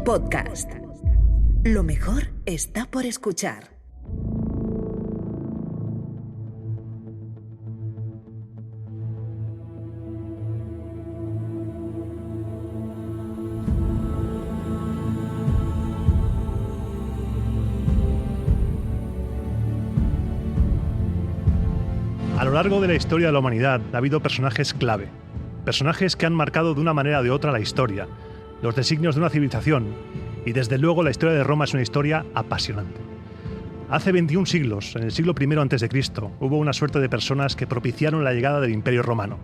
Podcast. Lo mejor está por escuchar. A lo largo de la historia de la humanidad ha habido personajes clave, personajes que han marcado de una manera o de otra la historia, los designios de una civilización, y desde luego la historia de Roma es una historia apasionante. Hace 21 siglos, en el siglo I a.C., hubo una suerte de personas que propiciaron la llegada del Imperio Romano.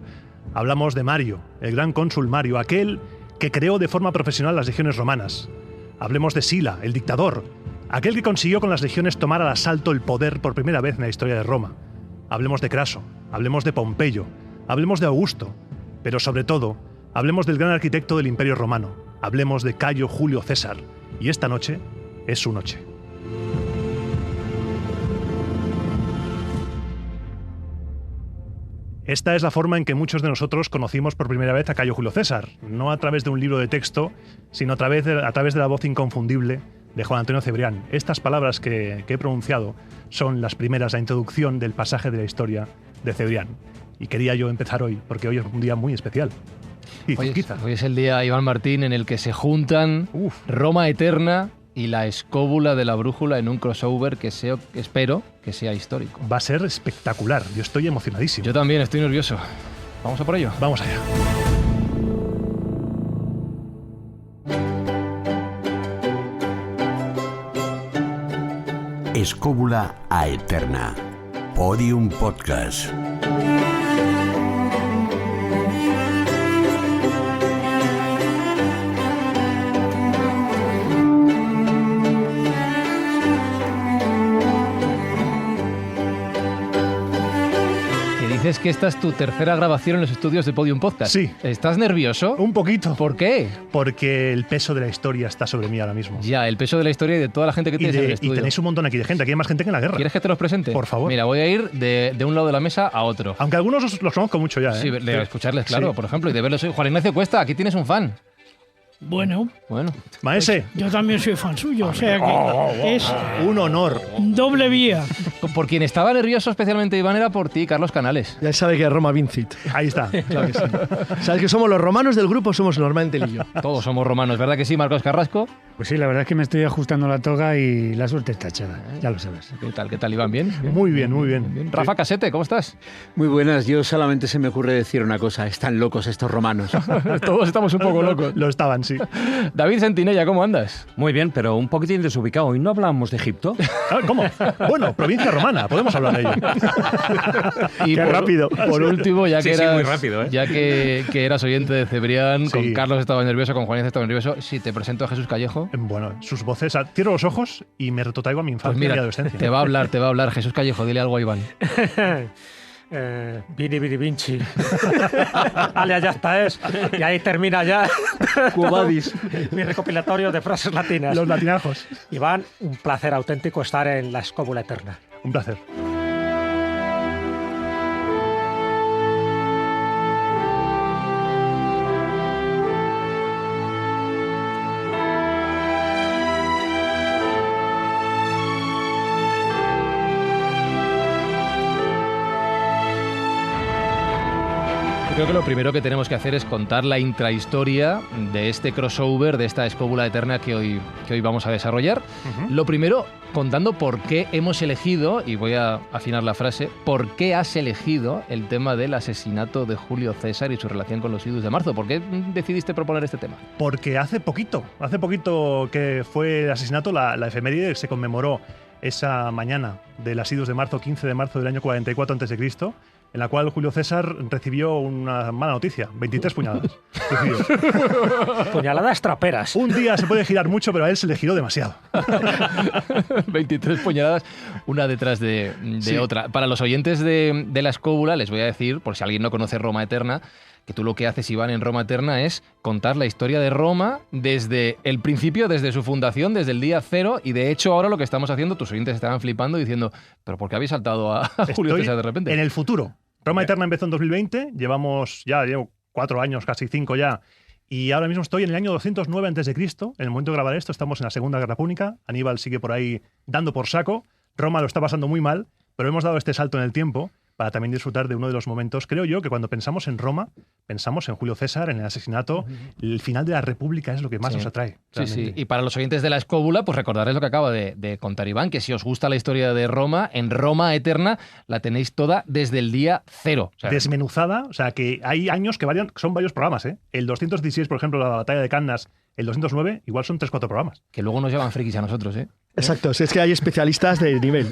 Hablamos de Mario, el gran cónsul Mario, aquel que creó de forma profesional las legiones romanas. Hablemos de Sila, el dictador, aquel que consiguió con las legiones tomar al asalto el poder por primera vez en la historia de Roma. Hablemos de Craso, hablemos de Pompeyo, hablemos de Augusto, pero sobre todo, hablemos del gran arquitecto del Imperio Romano, hablemos de Cayo Julio César, y esta noche es su noche. Esta es la forma en que muchos de nosotros conocimos por primera vez a Cayo Julio César, no a través de un libro de texto, sino a través de la voz inconfundible de Juan Antonio Cebrián. Estas palabras que he pronunciado son las primeras, la introducción del pasaje de la historia de Cebrián. Y quería yo empezar hoy, porque hoy es un día muy especial. Hoy es el día, Iván Martín, en el que se juntan Roma Eterna y la escóbula de la brújula en un crossover que espero que sea histórico. Va a ser espectacular, yo estoy emocionadísimo. Yo también estoy nervioso. ¿Vamos a por ello? Vamos allá. Escóbula a Eterna. Podium Podcast. Dices que esta es tu tercera grabación en los estudios de Podium Podcast. Sí. ¿Estás nervioso? Un poquito. ¿Por qué? Porque el peso de la historia está sobre mí ahora mismo. Ya, el peso de la historia y de toda la gente que tienes en el estudio. Y tenéis un montón aquí de gente, aquí hay más gente que en la guerra. ¿Quieres que te los presente? Por favor. Mira, voy a ir de un lado de la mesa a otro. Aunque algunos los conozco mucho ya, ¿eh? Sí, de escucharles, claro, sí. Por ejemplo, y de verlos hoy. Juan Ignacio Cuesta, aquí tienes un fan. Bueno, Maese. yo también soy fan suyo, o sea que es un honor. doble vía. Por quien estaba nervioso especialmente, Iván, era por ti, Carlos Canales. Ya sabe que Roma Vincit. Ahí está. Claro que sí. Sabes que somos los romanos del grupo, somos normalmente él y yo. Todos somos romanos, ¿verdad que sí, Marcos Carrasco? Pues sí, la verdad es que me estoy ajustando la toga y la suerte está echada, ya lo sabes. ¿Qué tal, Iván? ¿Bien? Muy bien, muy bien. Rafa Casete, ¿cómo estás? Muy buenas, yo solamente se me ocurre decir una cosa, están locos estos romanos. Todos estamos un poco locos. Lo estaban, sí. David Sentinella, ¿cómo andas? Muy bien, pero un poquitín desubicado. ¿Hoy no hablábamos de Egipto? ¿Cómo? Bueno, provincia romana, podemos hablar de ello. Y Qué rápido. Por último, ya que eras, muy rápido, ¿eh? Ya que eras oyente de Cebrián, Sí. con Carlos estaba nervioso, con Juan Ignacio estaba nervioso, sí, te presento a Jesús Callejo. Bueno, sus voces... Cierro los ojos y me retrotraigo a mi infancia Pues mira, y adolescencia. te va a hablar Jesús Callejo, dile algo a Iván. Vini Vinci. Alias ya está es. Y ahí termina ya Cubadis. mi recopilatorio de frases latinas. Los latinajos. Iván, un placer auténtico estar en la escóbula eterna. Un placer. Creo que lo primero que tenemos que hacer es contar la intrahistoria de este crossover, de esta escóbula eterna que hoy vamos a desarrollar. Lo primero, contando por qué hemos elegido, y voy a afinar la frase, ¿por qué has elegido el tema del asesinato de Julio César y su relación con los idus de marzo? ¿Por qué decidiste proponer este tema? Porque hace poquito que fue el asesinato, la efeméride se conmemoró esa mañana de las idus de marzo, 15 de marzo del año 44 a.C., en la cual Julio César recibió una mala noticia, 23 puñaladas. Puñaladas traperas. Un día se puede girar mucho, pero a él se le giró demasiado. 23 puñaladas, una detrás de Sí. otra. Para los oyentes de la escóbula, les voy a decir, por si alguien no conoce Roma Eterna, que tú lo que haces, Iván, en Roma Eterna es contar la historia de Roma desde el principio, desde su fundación, desde el día cero, y de hecho ahora lo que estamos haciendo, tus oyentes estaban flipando diciendo, ¿pero por qué habéis saltado a Julio César de repente? En el futuro. Roma Eterna empezó en 2020, llevo 4 años, casi 5 ya, Y ahora mismo estoy en el año 209 a.C. En el momento de grabar esto, estamos en la Segunda Guerra Púnica. Aníbal sigue por ahí dando por saco. Roma lo está pasando muy mal, pero hemos dado este salto en el tiempo para también disfrutar de uno de los momentos, creo yo, que cuando pensamos en Roma, pensamos en Julio César, en el asesinato. El final de la República es lo que más nos atrae. Sí. Y para los oyentes de La Escóbula, pues recordarles lo que acaba de contar Iván, que si os gusta la historia de Roma, en Roma Eterna la tenéis toda desde el día cero. O sea, desmenuzada, o sea, que hay años que varían, son varios programas, ¿eh? El 216, por ejemplo, la batalla de Cannas, el 209, igual son 3-4 programas. Que luego nos llaman frikis a nosotros, ¿eh? Exacto, es que hay especialistas de nivel.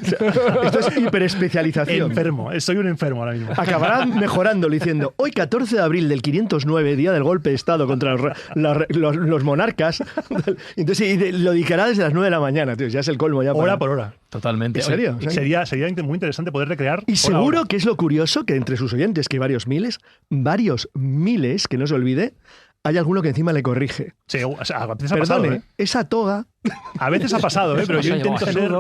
Esto es hiperespecialización. Enfermo, soy un enfermo ahora mismo. Acabarán mejorándolo diciendo, hoy 14 de abril del 509, día del golpe de Estado contra los monarcas. Entonces lo dedicará desde las 9 de la mañana, tío, ya es el colmo. Ya hora por hora. Totalmente. ¿En serio? Sería muy interesante poder recrear. Y seguro que es lo curioso que entre sus oyentes, que hay varios miles, que no se olvide, hay alguno que encima le corrige. Sí, o sea, a veces Perdone, ha pasado, ¿eh? Esa toga... A veces ha pasado, pero yo intento ser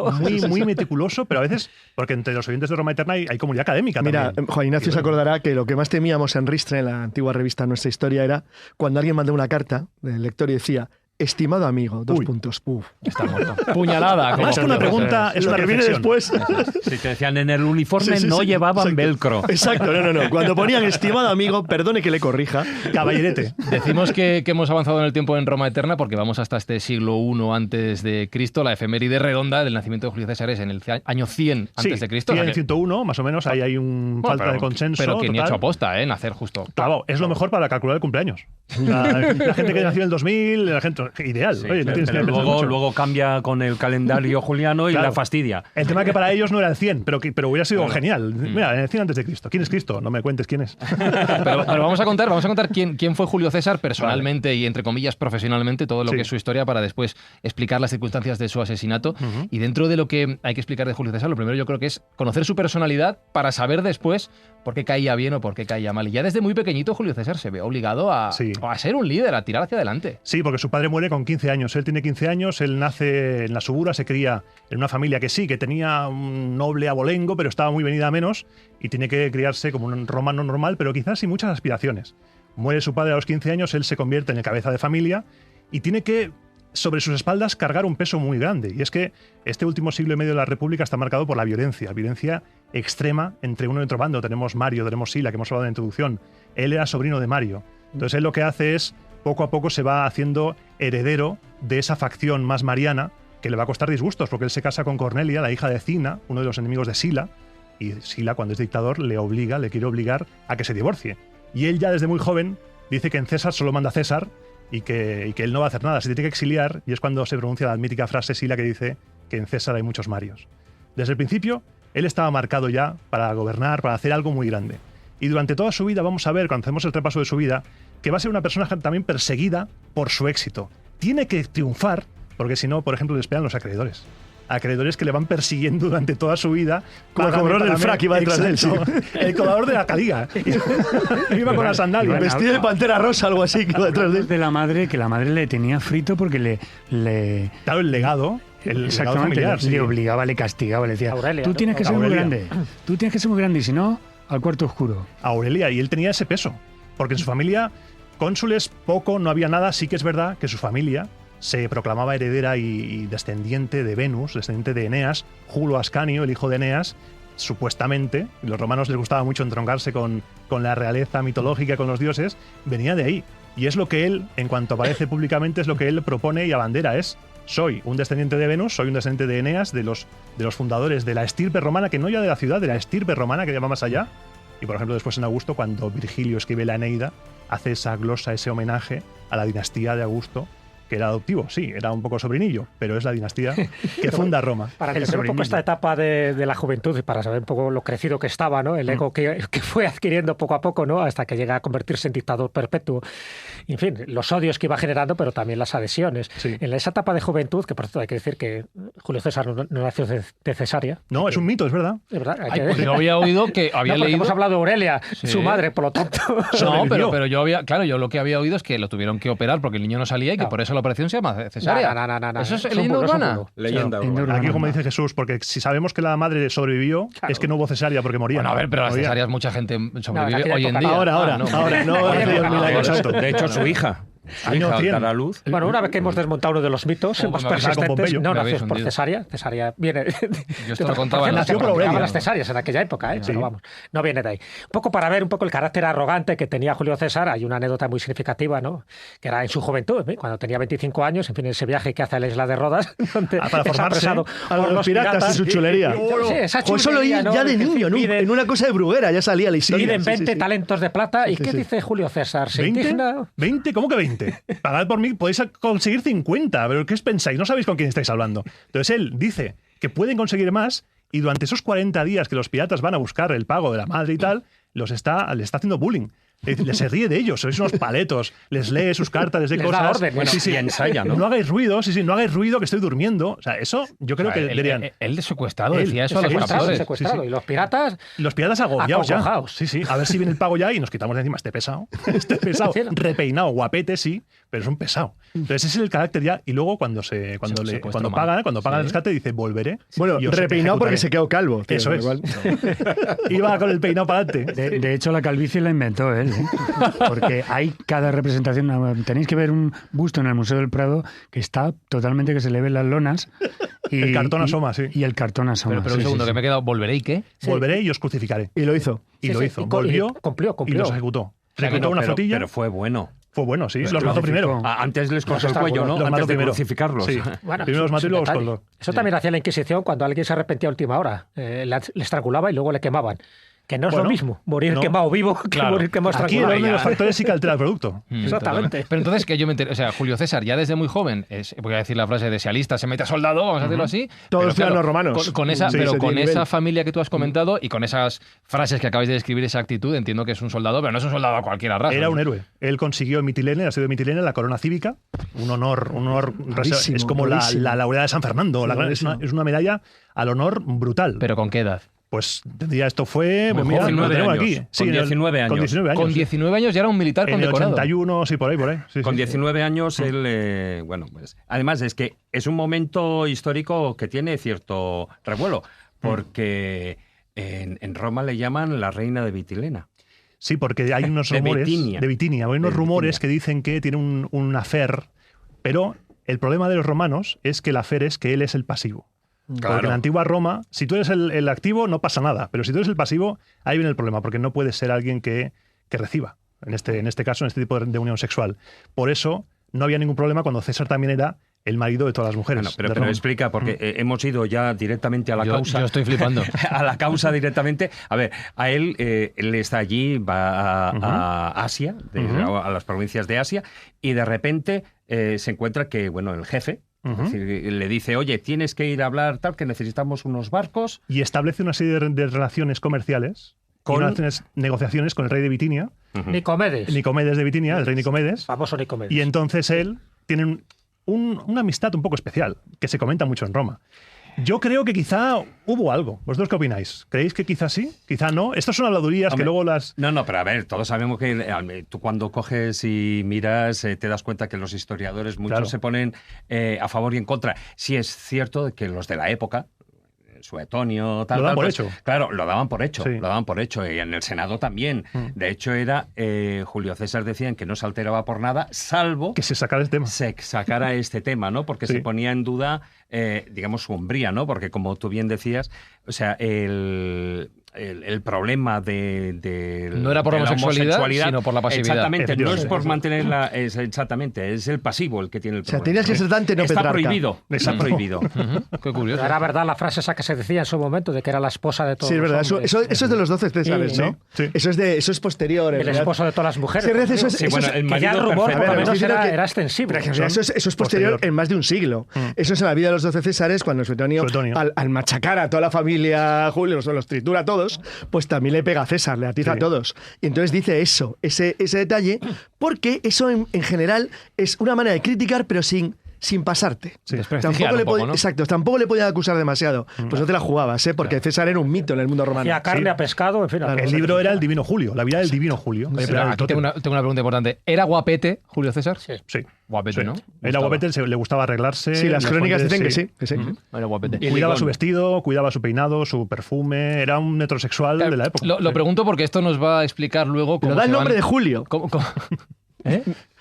muy meticuloso, pero a veces, porque entre los oyentes de Roma Eterna hay comunidad académica también. Mira, Juan Ignacio se acordará que lo que más temíamos en Ristre, en la antigua revista Nuestra Historia, era cuando alguien mandó una carta del lector y decía: estimado amigo, puntos. Está muerto. Puñalada. Más que una pregunta, es una reflexión. Después. Si te decían en el uniforme, no llevaban velcro. Exacto, no. Cuando ponían estimado amigo, perdone que le corrija. Caballerete. Decimos que hemos avanzado en el tiempo en Roma Eterna porque vamos hasta este siglo I antes de Cristo. La efeméride redonda del nacimiento de Julio César es en el año 100 antes de Cristo. 100, 101, más o menos, ahí hay un falta de consenso. Pero que ni total. hecho aposta, nacer justo. Claro, es lo mejor para calcular el cumpleaños. La gente que nació en el 2000, la gente ideal. Sí, oye, no tienes que pensar mucho. Luego cambia con el calendario juliano y la fastidia. El tema es que para ellos no era el 100, pero hubiera sido genial. Mira, en el 100 antes de Cristo. ¿Quién es Cristo? No me cuentes quién es. Pero vamos a contar quién fue Julio César personalmente y, entre comillas, profesionalmente, todo lo que es su historia, para después explicar las circunstancias de su asesinato. Y dentro de lo que hay que explicar de Julio César, lo primero yo creo que es conocer su personalidad para saber después por qué caía bien o por qué caía mal. Y ya desde muy pequeñito Julio César se ve obligado a ser un líder, a tirar hacia adelante. Sí, porque su padre muere con 15 años. Él tiene 15 años, él nace en la Subura, se cría en una familia que sí, que tenía un noble abolengo, pero estaba muy venida a menos y tiene que criarse como un romano normal, pero quizás sin muchas aspiraciones. Muere su padre a los 15 años, él se convierte en el cabeza de familia y tiene que, sobre sus espaldas, cargar un peso muy grande. Y es que este último siglo y medio de la República está marcado por la violencia extrema entre uno y otro bando. Tenemos Mario, tenemos Sila, que hemos hablado en la introducción. Él era sobrino de Mario. Entonces él lo que hace es, poco a poco se va haciendo heredero de esa facción más mariana, que le va a costar disgustos, porque él se casa con Cornelia, la hija de Cina, uno de los enemigos de Sila, y Sila, cuando es dictador, le quiere obligar a que se divorcie. Y él ya desde muy joven dice que en César solo manda César y que él no va a hacer nada, se tiene que exiliar, y es cuando se pronuncia la mítica frase Sila que dice que en César hay muchos Marios. Desde el principio, él estaba marcado ya para gobernar, para hacer algo muy grande. Y durante toda su vida vamos a ver, cuando hacemos el repaso de su vida, que va a ser una persona también perseguida por su éxito. Tiene que triunfar, porque si no, por ejemplo, le esperan los acreedores. Acreedores que le van persiguiendo durante toda su vida. Como el cobrador del frac iba detrás de él. Sí. El cobrador de la caliga. Iba con la sandalia. Vestido de pantera rosa, algo así, que iba detrás de él. De la madre, que la madre le tenía frito porque le Claro, el legado. Exactamente, legado familiar, le obligaba, le castigaba, le decía: Aurelia, tú tienes que ser muy Aurelia. grande, tú tienes que ser muy grande, y si no, al cuarto oscuro. Aurelia, y él tenía ese peso. Porque en su familia, cónsules poco, no había nada. Sí que es verdad que su familia se proclamaba heredera y descendiente de Venus, descendiente de Eneas. Julo Ascanio, el hijo de Eneas, supuestamente, los romanos les gustaba mucho entroncarse con la realeza mitológica, con los dioses, venía de ahí. Y es lo que él, en cuanto aparece públicamente, es lo que él propone y abandera, es: soy un descendiente de Venus, soy un descendiente de Eneas, de los fundadores de la estirpe romana, que no ya de la ciudad, de la estirpe romana, que va más allá. Y por ejemplo, después en Augusto, cuando Virgilio escribe la Eneida, hace esa glosa, ese homenaje a la dinastía de Augusto, que era adoptivo, sí, era un poco sobrinillo, pero es la dinastía que funda Roma. Para entender un poco esta etapa de la juventud y para saber un poco lo crecido que estaba, ¿no? El ego que fue adquiriendo poco a poco, ¿no? Hasta que llega a convertirse en dictador perpetuo. Y, en fin, los odios que iba generando, pero también las adhesiones. Sí. En esa etapa de juventud, que por cierto hay que decir que Julio César no nació de cesárea. No, es un mito, es verdad. Es verdad. Ay, pues yo había oído que había porque leído... hemos hablado de Aurelia, Sí. su madre, por lo tanto. No, pero yo lo que había oído es que lo tuvieron que operar porque el niño no salía y que por eso la operación se llama cesárea. No. ¿Eso es un leyenda bulo, urbana? Leyenda Sí, urbana. Aquí, como dice Jesús, porque si sabemos que la madre sobrevivió, Claro. es que no hubo cesárea porque moría. Bueno, a ver, pero las Moría. cesáreas mucha gente sobrevive aquella hoy en época día. Ahora, no. no, hace 2000 años. Exacto. De hecho, su hija. Su hija al dar a luz. Bueno, una vez que hemos desmontado uno de los mitos más persistentes, no nació por cesárea. Cesárea viene... Yo esto lo contaba nació por las cesáreas en aquella época, ¿eh? Sí. Pero vamos, no viene de ahí. Un poco para ver un poco el carácter arrogante que tenía Julio César. Hay una anécdota muy significativa, ¿no? Que era en su juventud, cuando tenía 25 años, en fin, ese viaje que hace a la isla de Rodas, donde para es apresado a los piratas y su chulería. Sí, esa chulería, eso lo oí ya de niño, en una cosa de Bruguera, ya salía la historia. Piden 20 talentos de plata. ¿Y qué dice Julio César? ¿Se indigna? ¿20? ¿Cómo que 20? Pagad por mí, podéis conseguir 50. ¿Pero qué os pensáis? No sabéis con quién estáis hablando. Entonces él dice que pueden conseguir más y durante esos 40 días que los piratas van a buscar el pago de la madre y tal, le está haciendo bullying. Se ríe de ellos, sois unos paletos, les lee sus cartas, les lee cosas. Da orden. Bueno, y ensaya, ¿no? No hagáis ruido, no hagáis ruido que estoy durmiendo. O sea, eso yo creo que deberían. Él de secuestrado decía eso a los captores. Secuestrado. Y los piratas. Los piratas agobiados ya. Sí, a ver si viene el pago ya y nos quitamos de encima este pesado. Repeinado, guapete, sí, pero es un pesado. Entonces ese es el carácter ya. Y luego cuando pagan el rescate dice volveré. Bueno, repeinado porque se quedó calvo. Tío, eso es. Iba con el peinado para adelante. De hecho, la calvicie la inventó él. Porque hay cada representación. Tenéis que ver un busto en el Museo del Prado que está totalmente que se le ven las lonas. Y el cartón asoma, sí. Y el cartón asoma. Pero un segundo, que me he quedado. ¿Volveré y qué? Volveré y os crucificaré. Y lo hizo. Volvió cumplió. Y los ejecutó. Reclutó una flotilla. Pero fue bueno. Fue bueno, sí. Los mató primero. Antes les cortó el cuello, ¿no? Antes de crucificarlos. Sí. Bueno, primero los mató y luego los colgó. Eso también hacía la Inquisición cuando alguien se arrepentía a última hora. Le estrangulaba y luego le quemaban. Que no es lo mismo morir quemado vivo que morir quemado estrangulado. Aquí los factores sí que altera el producto. Exactamente. Pero entonces que yo me enteré, o sea, Julio César ya desde muy joven, voy a decir la frase de si alista se mete a soldado, vamos a decirlo así. Todos los romanos. Con esa familia que tú has comentado y con esas frases que acabáis de describir, esa actitud, entiendo que es un soldado, pero no es un soldado a cualquier raza. Era un héroe. Él consiguió en Mitilene, el asedio de Mitilene, la corona cívica, un honor es como la laureada de San Fernando, es una medalla al honor brutal. ¿Pero con qué edad? Pues tendría esto fue... Con 19 años. Aquí. Sí, con 19 años. Con 19 años. Con 19 años ya era un militar condecorado. En el 81, sí, por ahí. Sí, con 19 años él... bueno, pues además es que es un momento histórico que tiene cierto revuelo, porque en Roma le llaman la reina de Vitilena. Sí, porque hay unos rumores... De Bitinia. Hay unos rumores que dicen que tiene un affair, pero el problema de los romanos es que el affair es que él es el pasivo. Claro. Porque en la antigua Roma, si tú eres el activo, no pasa nada. Pero si tú eres el pasivo, ahí viene el problema, porque no puedes ser alguien que reciba, en este caso, en este tipo de unión sexual. Por eso no había ningún problema cuando César también era el marido de todas las mujeres. Bueno, pero explica, porque hemos ido ya directamente a la causa. Yo estoy flipando. A la causa directamente. A ver, a él está allí, va a Asia, a las provincias de Asia, y de repente se encuentra que, bueno, el jefe, es decir, le dice, oye, tienes que ir a hablar tal, que necesitamos unos barcos. Y establece una serie de relaciones comerciales y unas negociaciones con el rey de Bitinia. Nicomedes. Nicomedes de Bitinia, el rey Nicomedes. Famoso Nicomedes. Y entonces él tiene una amistad un poco especial, que se comenta mucho en Roma. Yo creo que quizá hubo algo. ¿Vosotros qué opináis? ¿Creéis que quizá sí? ¿Quizá no? Estas son habladurías que luego las... No, pero a ver, todos sabemos que tú cuando coges y miras te das cuenta que los historiadores muchos se ponen a favor y en contra. Sí es cierto que los de la época, Suetonio, tal, lo daban por pues, hecho. Claro, lo daban por hecho, sí. Lo daban por hecho. Y en el Senado también. De hecho, era Julio César decían que no se alteraba por nada, salvo que se sacara este tema, ¿no? Porque se ponía en duda, digamos, su hombría, ¿no? Porque como tú bien decías, o sea, el problema de no era por la homosexualidad, sino por la pasividad. Exactamente, no es por mantenerla, exactamente, es el pasivo el que tiene el problema. O sea, tenías que ser Dante, no Petrarca. Está prohibido. Qué curioso. Era verdad la frase esa que se decía en su momento, de que era la esposa de todos. Sí, es verdad, eso es de los 12 Césares, sí, ¿no? Sí. Eso es posterior. El esposo de todas las mujeres. El que ya el rumor por lo menos era extensible. Eso es posterior en más de un siglo. Eso es en la vida de los 12 Césares, cuando Suetonio, al machacar a toda la familia Julio, los tritura a todos, pues también le pega a César, le atiza a todos. Y entonces dice ese detalle, porque eso en general es una manera de criticar, pero sin pasarte. Sí, tampoco le podían acusar demasiado. Pues no te la jugabas, porque César era un mito en el mundo romano. Y a carne, a pescado, en fin. El libro era el Divino Julio, la vida del Divino Julio. Aquí tengo una pregunta importante. ¿Era guapete Julio César? Sí. Guapete, ¿no? Era guapete, le gustaba arreglarse. Sí, las crónicas dicen que sí. Era guapete. Cuidaba su vestido, cuidaba su peinado, su perfume. Era un metrosexual de la época. Lo pregunto porque esto nos va a explicar luego cómo Pero da el nombre de Julio.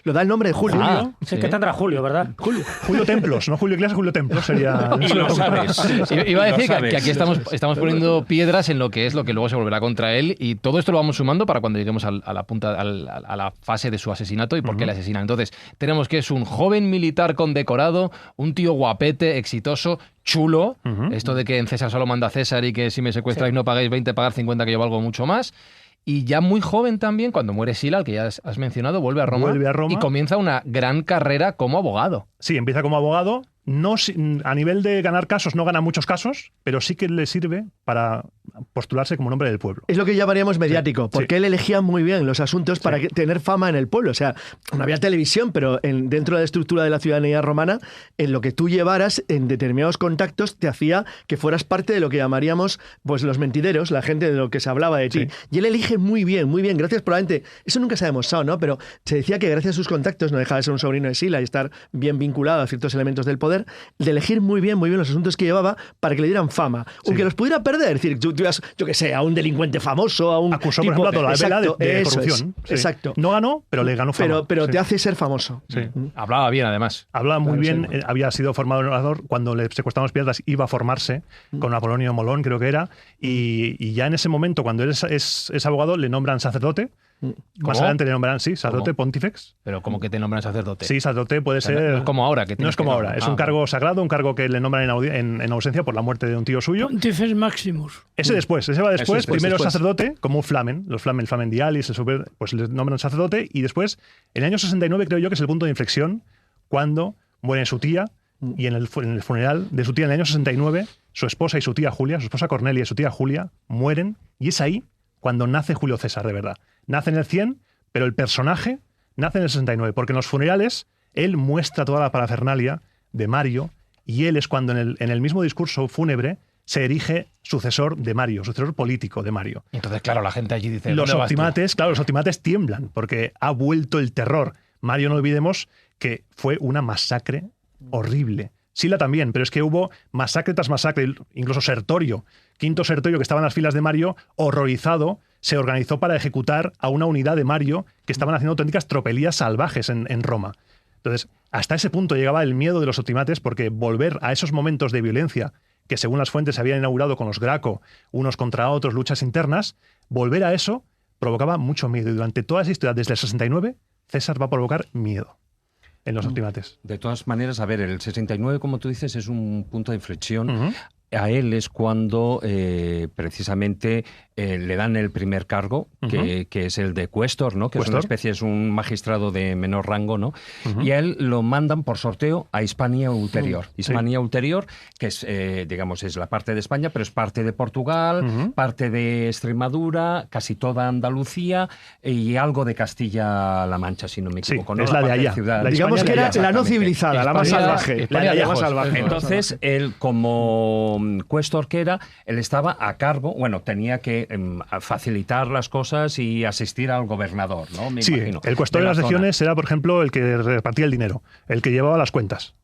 Lo da el nombre de Julio. Sí, que tendrá Julio, ¿verdad? Julio Templos, no Julio Iglesias, Julio Templos sería... Y lo sabes. Iba a decir que aquí estamos poniendo piedras en lo que es lo que luego se volverá contra él, y todo esto lo vamos sumando para cuando lleguemos a la fase de su asesinato y por qué le asesinan. Entonces, tenemos que es un joven militar condecorado, un tío guapete, exitoso, chulo. Esto de que en César solo manda César y que si me secuestráis no pagáis 20, pagar 50, que yo valgo mucho más. Y ya muy joven también, cuando muere Sila, al que ya has mencionado, vuelve a Roma y comienza una gran carrera como abogado. Sí, empieza como abogado. No, a nivel de ganar casos, no gana muchos casos, pero sí que le sirve para postularse como un hombre del pueblo. Es lo que llamaríamos mediático, porque él elegía muy bien los asuntos para tener fama en el pueblo. O sea, no había televisión, pero dentro de la estructura de la ciudadanía romana, en lo que tú llevaras en determinados contactos te hacía que fueras parte de lo que llamaríamos pues los mentideros, la gente de lo que se hablaba de ti. Sí. Y él elige muy bien, gracias probablemente, eso nunca se ha demostrado, ¿no? Pero se decía que gracias a sus contactos, no dejaba de ser un sobrino de Sila y estar bien vinculado a ciertos elementos del poder, de elegir muy bien los asuntos que llevaba para que le dieran fama. Aunque los pudiera perder, es decir, tú ibas, yo qué sé, a un delincuente famoso, a un acusó, tipo, por ejemplo, a la vela de corrupción. Exacto. No ganó, pero le ganó fama. Pero te hace ser famoso. Sí. Hablaba bien, además. Hablaba muy bien. Había sido formado en orador. Cuando le secuestraron las piedras, iba a formarse con Apolonio Molón, creo que era. Y ya en ese momento, cuando él es abogado, le nombran sacerdote. Más adelante le nombrarán, sacerdote, pontifex. Pero ¿cómo que te nombran sacerdote? Sí, sacerdote puede ser... No es como ahora. No es como ahora. Es un cargo sagrado, un cargo que le nombran en ausencia por la muerte de un tío suyo. Pontifex Maximus. Ese va después. Primero sacerdote, como un flamen. El flamen dialis, pues le nombran sacerdote. Y después, en el año 69, creo yo que es el punto de inflexión, cuando muere su tía. Y en el funeral de su tía en el año 69, su esposa y su tía Julia, su esposa Cornelia y su tía Julia, mueren. Y es ahí cuando nace Julio César, de verdad. Nace en el 100, pero el personaje nace en el 69, porque en los funerales él muestra toda la parafernalia de Mario, y él es cuando en el mismo discurso fúnebre se erige sucesor de Mario, sucesor político de Mario. Entonces, claro, la gente allí dice... Los optimates tiemblan, porque ha vuelto el terror. Mario, no olvidemos que fue una masacre horrible. Sila también, pero es que hubo masacre tras masacre, incluso Sertorio, Quinto Sertorio, que estaba en las filas de Mario, horrorizado, se organizó para ejecutar a una unidad de Mario que estaban haciendo auténticas tropelías salvajes en Roma. Entonces, hasta ese punto llegaba el miedo de los optimates, porque volver a esos momentos de violencia que según las fuentes se habían inaugurado con los Graco, unos contra otros, luchas internas, volver a eso provocaba mucho miedo. Y durante toda esa historia, desde el 69, César va a provocar miedo en los optimates. De todas maneras, a ver, el 69, como tú dices, es un punto de inflexión. A él es cuando precisamente le dan el primer cargo, que es el de cuestor, ¿no? Que es una especie, es un magistrado de menor rango, ¿no? Y a él lo mandan por sorteo a Hispania Ulterior. Hispania Ulterior, que es, digamos, es la parte de España, pero es parte de Portugal, parte de Extremadura, casi toda Andalucía y algo de Castilla-La Mancha, si no me equivoco. Sí, ¿no? es la de allá. Digamos que era la no civilizada, la más salvaje. La más salvaje. Entonces, él como cuestor que era, él estaba a cargo, bueno, tenía que facilitar las cosas y asistir al gobernador, ¿no? Me imagino, el cuestor de las legiones era, por ejemplo, el que repartía el dinero, el que llevaba las cuentas.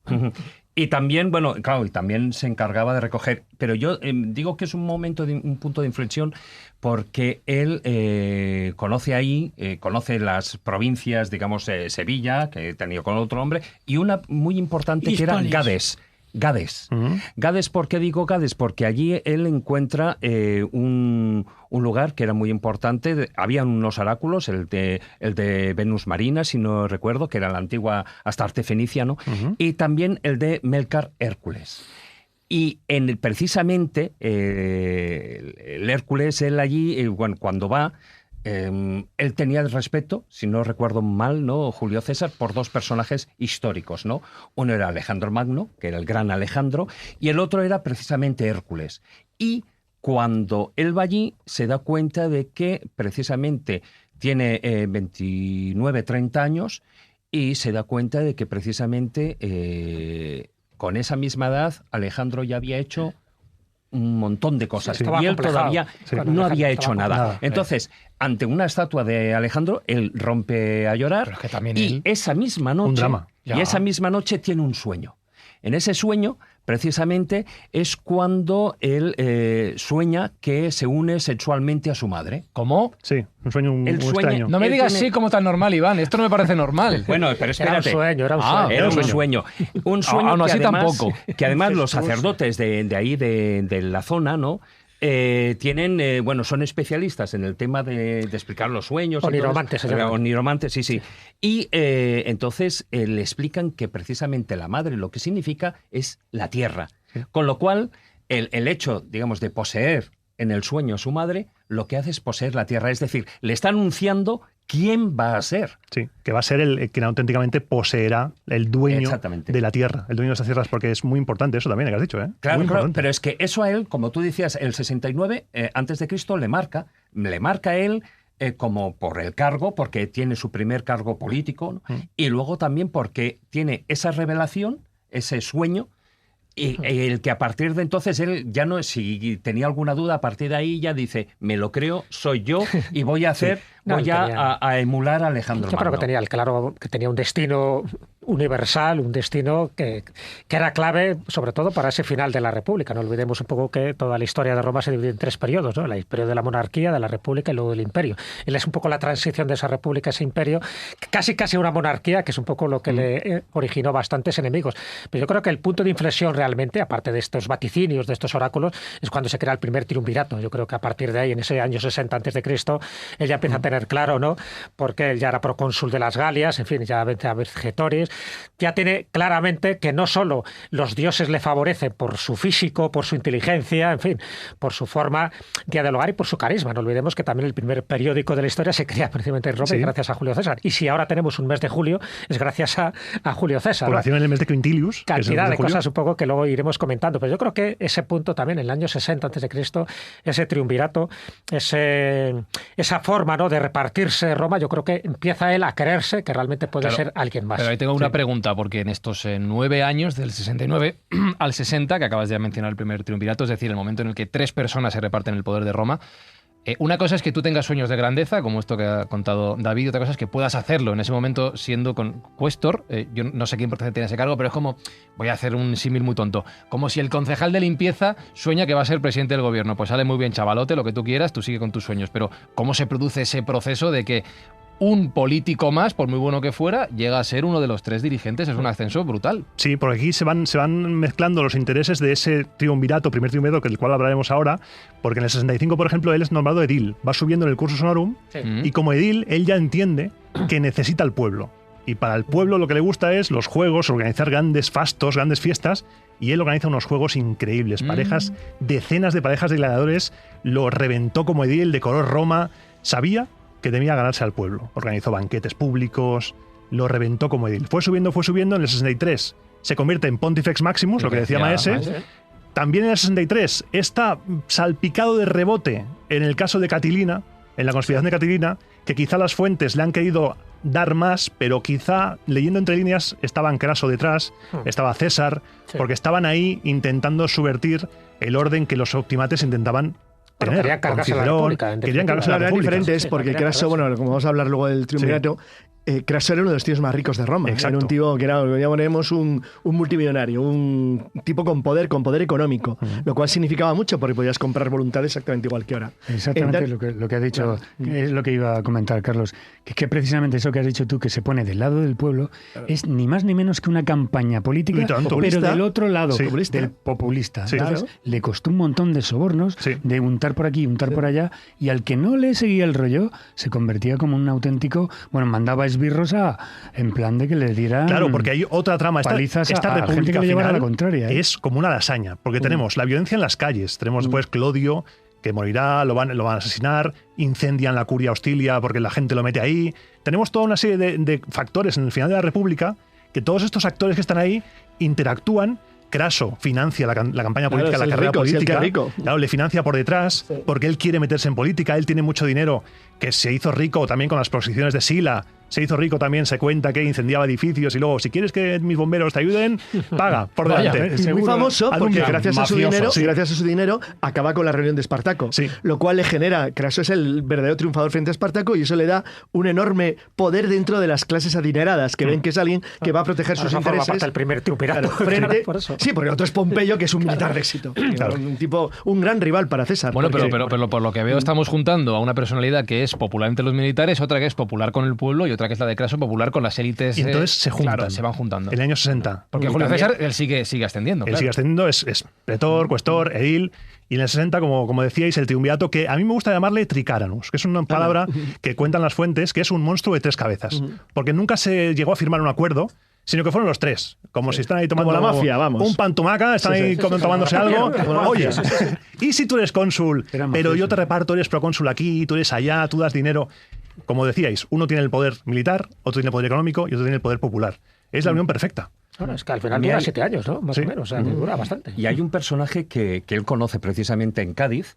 Y también, bueno, claro, también se encargaba de recoger, pero yo digo que es un punto de inflexión porque él conoce ahí, conoce las provincias, digamos, Sevilla, que tenía con otro hombre, y una muy importante que era Gades. Gades, ¿por qué digo Gades? Porque allí él encuentra un lugar que era muy importante. Había unos oráculos, el de Venus Marina, si no recuerdo, que era la antigua Astarte fenicia, ¿no? Y también el de Melcar Hércules. Y precisamente el Hércules, él allí, bueno, cuando va... él tenía el respeto, si no recuerdo mal, ¿no? Julio César, por dos personajes históricos, ¿no? Uno era Alejandro Magno, que era el gran Alejandro, y el otro era precisamente Hércules. Y cuando él va allí, se da cuenta de que precisamente tiene 29, 30 años, y se da cuenta de que precisamente con esa misma edad, Alejandro ya había hecho un montón de cosas. Sí, y él todavía no había hecho nada. Entonces, ante una estatua de Alejandro, él rompe a llorar, y esa misma noche, esa misma noche tiene un sueño. En ese sueño, precisamente, es cuando él sueña que se une sexualmente a su madre. ¿Cómo? Sí, un sueño muy extraño. No me digas sí como tan normal, Iván. Esto no me parece normal. Bueno, pero espérate. Era un sueño. Un sueño no, que, así además, tampoco. Que además los sacerdotes de ahí, de la zona, ¿no? Tienen, son especialistas en el tema de explicar los sueños. Oniromantes. Oniromantes, sí. Y entonces le explican que precisamente la madre lo que significa es la tierra. Con lo cual, el hecho, digamos, de poseer en el sueño a su madre, lo que hace es poseer la tierra. Es decir, le está anunciando quién va a ser. Sí, que va a ser el quien auténticamente poseerá, el dueño de la tierra, el dueño de esas tierras, porque es muy importante eso también, que has dicho, ¿eh? Claro, pero es que eso a él, como tú decías, el 69 antes de Cristo le marca a él como por el cargo, porque tiene su primer cargo político, ¿no? Y luego también porque tiene esa revelación, ese sueño, y el que a partir de entonces él ya no, si tenía alguna duda, a partir de ahí ya dice, me lo creo, soy yo y voy a hacer, a emular a Alejandro Magno. Yo creo que tenía claro que tenía un destino universal, un destino que era clave sobre todo para ese final de la República. No olvidemos un poco que toda la historia de Roma se divide en 3 periodos, ¿no? El periodo de la monarquía, de la República y luego del imperio. Él es un poco la transición de esa República a ese imperio, casi una monarquía, que es un poco lo que le originó bastantes enemigos. Pero yo creo que el punto de inflexión realmente, aparte de estos vaticinios, de estos oráculos, es cuando se crea el primer triunvirato. Yo creo que a partir de ahí, en ese año 60 a.C., él ya empieza a tener claro, ¿no? Porque él ya era procónsul de las Galias, en fin, ya vence a Vercingétorix, ya tiene claramente que no solo los dioses le favorecen por su físico, por su inteligencia, en fin, por su forma de dialogar y por su carisma. No olvidemos que también el primer periódico de la historia se crea precisamente en Roma, y gracias a Julio César. Y si ahora tenemos un mes de julio, es gracias a Julio César. Población en el mes de Quintilius. Cantidad de cosas un poco que luego iremos comentando. Pero yo creo que ese punto también, en el año 60 a.C., ese triunvirato, esa forma, ¿no?, de repartirse Roma, yo creo que empieza él a creerse que realmente puede ser alguien más. Pero ahí tengo una pregunta, porque en estos 9 años, del 69 al 60, que acabas de mencionar el primer triunvirato, es decir, el momento en el que 3 personas se reparten el poder de Roma, una cosa es que tú tengas sueños de grandeza, como esto que ha contado David, otra cosa es que puedas hacerlo en ese momento siendo cuestor. Yo no sé quién porcentaje tiene ese cargo, pero es como, voy a hacer un símil muy tonto, como si el concejal de limpieza sueña que va a ser presidente del gobierno. Pues sale muy bien, chavalote, lo que tú quieras, tú sigue con tus sueños, pero ¿cómo se produce ese proceso de que un político más, por muy bueno que fuera, llega a ser uno de los 3 dirigentes? Es un ascenso brutal. Sí, porque aquí se van mezclando los intereses de ese triunvirato, primer triunvirato, del cual hablaremos ahora, porque en el 65, por ejemplo, él es nombrado edil, va subiendo en el cursus honorum, y como edil, él ya entiende que necesita al pueblo. Y para el pueblo lo que le gusta es los juegos, organizar grandes fastos, grandes fiestas, y él organiza unos juegos increíbles, parejas, decenas de parejas de gladiadores, lo reventó como edil, decoró Roma, sabía que temía ganarse al pueblo. Organizó banquetes públicos, lo reventó como edil. Fue subiendo, en el 63 se convierte en Pontifex Maximus, lo que decía Maese. También en el 63 está salpicado de rebote en el caso de Catilina, en la conspiración de Catilina, que quizá las fuentes le han querido dar más, pero quizá, leyendo entre líneas, estaban Craso detrás, estaba César, porque estaban ahí intentando subvertir el orden que los optimates intentaban. Querían cargarse la República. Querían cargarse la República. Diferentes, porque Craso, como vamos a hablar luego del triunvirato, Craso era uno de los tíos más ricos de Roma. Exacto. Era un tío que era, llamaremos un multimillonario, un tipo con poder económico, lo cual significaba mucho porque podías comprar voluntad exactamente igual que ahora. Exactamente lo que ha dicho, es lo que iba a comentar, Carlos, que precisamente eso que has dicho tú, que se pone del lado del pueblo, es ni más ni menos que una campaña política, pero del otro lado, del populista. Sí, Entonces, le costó un montón de sobornos, de untar por aquí, untar por allá, y al que no le seguía el rollo, se convertía como un auténtico, mandaba esbirros en plan de que le dieran. Claro, porque hay otra trama. Esta república que final a la contraria, es como una lasaña, porque tenemos la violencia en las calles, tenemos después Clodio, que morirá, lo van a asesinar, incendian la Curia Hostilia porque la gente lo mete ahí. Tenemos toda una serie de factores en el final de la República, que todos estos actores que están ahí interactúan. Craso financia la campaña política, la carrera política. Claro, le financia por detrás, porque él quiere meterse en política, él tiene mucho dinero, que se hizo rico también con las posiciones de Sila, se hizo rico también, se cuenta que incendiaba edificios y luego, si quieres que mis bomberos te ayuden, paga por delante. Vaya, muy famoso porque gracias a su dinero acaba con la reunión de Espartaco, lo cual le genera, Craso es el verdadero triunfador frente a Espartaco y eso le da un enorme poder dentro de las clases adineradas que ven que es alguien que va a proteger sus intereses. Parte el primer triunvirato. Frente, sí, porque el otro es Pompeyo, que es un militar de éxito. Un gran rival para César. Bueno, pero por lo que veo estamos juntando a una personalidad que es popular entre los militares, otra que es popular con el pueblo y otra que es la de Craso, popular con las élites. Y entonces se juntan. Claro, se van juntando. En el año 60. Porque Julio César él sigue ascendiendo. Él sigue ascendiendo, es pretor, cuestor, edil. Y en el 60, como decíais, el triunvirato, que a mí me gusta llamarle Tricaranus, que es una palabra que cuentan las fuentes, que es un monstruo de 3 cabezas. Porque nunca se llegó a firmar un acuerdo, sino que fueron los 3. Como si están ahí tomando como la mafia, vamos. Un pan tumaca, están ahí tomándose algo. Oye, ¿y si tú eres cónsul, pero yo te reparto, eres procónsul aquí, tú eres allá, tú das dinero? Como decíais, uno tiene el poder militar, otro tiene el poder económico y otro tiene el poder popular. Es la unión perfecta. Bueno, es que al final dura 7 años, ¿no? Más o menos, o sea, dura bastante. Y hay un personaje que él conoce precisamente en Cádiz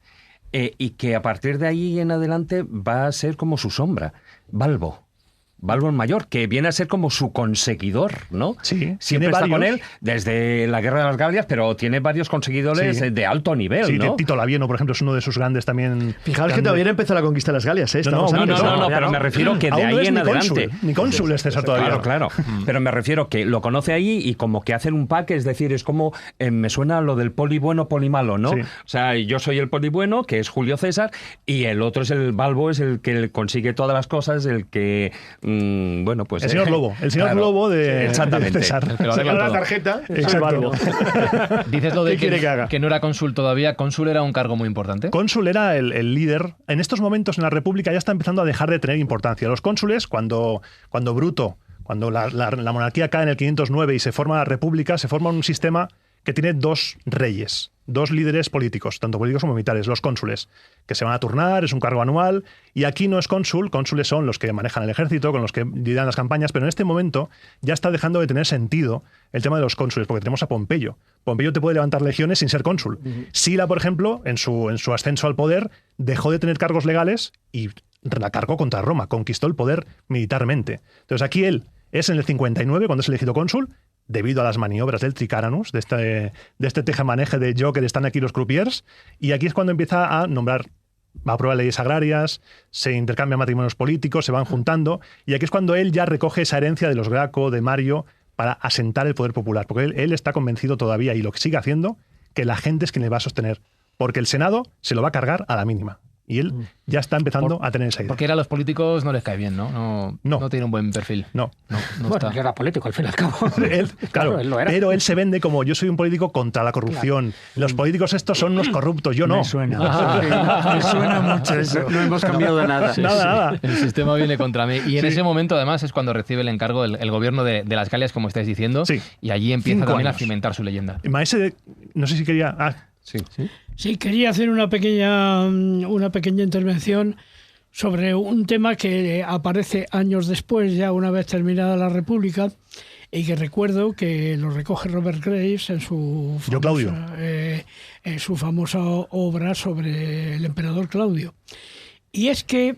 y que a partir de ahí en adelante va a ser como su sombra, Balbo el Mayor, que viene a ser como su conseguidor, ¿no? Sí, siempre está con él desde la Guerra de las Galias, pero tiene varios conseguidores de alto nivel, sí, ¿no? Tito Labieno, por ejemplo, es uno de sus grandes también. Fijaos que todavía no empezó la conquista de las Galias, ¿eh? No, pero me refiero que de ahí en adelante. Ni cónsul es César todavía. Claro. Pero me refiero que lo conoce ahí y como que hacen un pack, es decir, es como me suena lo del poli bueno, poli malo, ¿no? Sí. O sea, yo soy el poli bueno, que es Julio César, y el otro es el Balbo, es el que consigue todas las cosas, el que, bueno, pues... El señor Globo, Globo de César. El que lo arregla la tarjeta. Exacto. Dices lo de que no era cónsul todavía. ¿Cónsul era un cargo muy importante? Cónsul era el líder. En estos momentos en la República ya está empezando a dejar de tener importancia. Los cónsules, cuando Bruto, cuando la monarquía cae en el 509 y se forma la República, se forma un sistema que tiene 2 reyes, 2 líderes políticos, tanto políticos como militares, los cónsules, que se van a turnar, es un cargo anual, y aquí no es cónsul, cónsules son los que manejan el ejército, con los que lideran las campañas, pero en este momento ya está dejando de tener sentido el tema de los cónsules, porque tenemos a Pompeyo. Pompeyo te puede levantar legiones sin ser cónsul. Sila, por ejemplo, en su ascenso al poder, dejó de tener cargos legales y la cargó contra Roma, conquistó el poder militarmente. Entonces aquí él es en el 59, cuando es elegido cónsul, debido a las maniobras del Tricaranus, de este tejemaneje de yo que están aquí los croupiers, y aquí es cuando empieza a nombrar, va a aprobar leyes agrarias, se intercambian matrimonios políticos, se van juntando, y aquí es cuando él ya recoge esa herencia de los Graco, de Mario, para asentar el poder popular, porque él está convencido todavía, y lo que sigue haciendo, que la gente es quien le va a sostener, porque el Senado se lo va a cargar a la mínima. Y él ya está empezando a tener esa idea. Porque a los políticos no les cae bien, ¿no? No tiene un buen perfil. No bueno, él era político, al fin y al cabo. Claro, él lo era. Pero él se vende como yo soy un político contra la corrupción. Claro. Los políticos estos son unos corruptos, yo no. Me suena mucho eso. No hemos cambiado de nada. Nada. El sistema viene contra mí. Y en ese momento, además, es cuando recibe el encargo el gobierno de las Galias, como estáis diciendo. Sí. Y allí empieza también a cimentar su leyenda. Maese, no sé si quería... Sí, quería hacer una pequeña intervención sobre un tema que aparece años después, ya una vez terminada la República, y que recuerdo que lo recoge Robert Graves en su famosa obra sobre el emperador Claudio. Y es que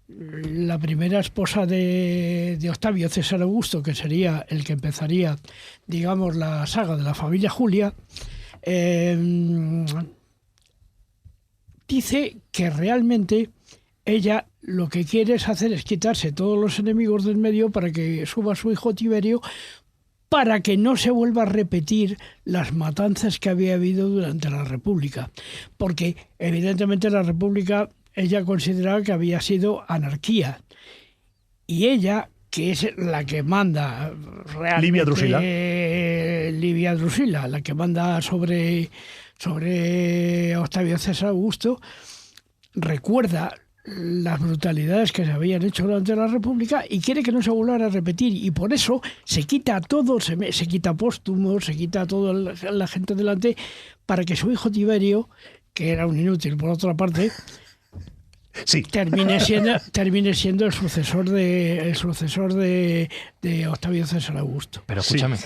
la primera esposa de Octavio, César Augusto, que sería el que empezaría, digamos, la saga de la familia Julia, dice que realmente ella lo que quiere es quitarse todos los enemigos del medio para que suba su hijo Tiberio, para que no se vuelva a repetir las matanzas que había habido durante la República. Porque evidentemente la República ella consideraba que había sido anarquía. Y ella, que es la que manda realmente... Livia Drusila, la que manda sobre Octavio César Augusto, recuerda las brutalidades que se habían hecho durante la República y quiere que no se vuelvan a repetir, y por eso se quita todo, se quita Póstumo, se quita a toda la gente delante, para que su hijo Tiberio, que era un inútil por otra parte, termine siendo el sucesor de Octavio César Augusto. Pero escúchame,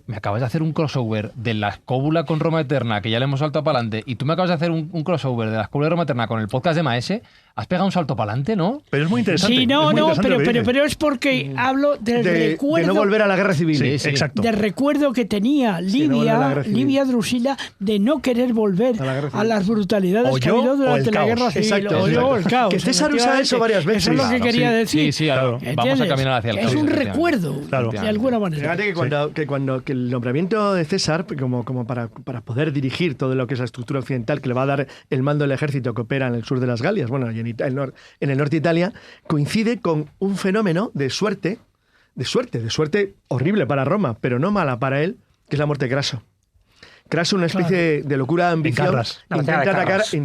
me acabas de hacer un crossover de la escóbula con Roma Eterna, que ya le hemos saltado para adelante, y tú me acabas de hacer un crossover de la escóbula de Roma Eterna con el podcast de Maese. Has pegado un salto para adelante, ¿no? Pero es muy interesante. Sí, pero es porque hablo del recuerdo... De no volver a la guerra civil. Sí, exacto. Del recuerdo que tenía Livia Drusila de no querer volver a las brutalidades que ha habido durante la guerra civil. Exacto. O el caos. Que César usa eso varias veces. Eso es lo que quería decir. Sí, claro. Vamos a caminar hacia el caos. Es un recuerdo, de alguna manera. Fíjate que el nombramiento de César, como para poder dirigir todo lo que es la estructura occidental que le va a dar el mando del ejército que opera en el sur de las Galias, bueno, y en el norte de Italia, coincide con un fenómeno de suerte horrible para Roma, pero no mala para él, que es la muerte de Craso. Craso, una especie de locura de ambición, intenta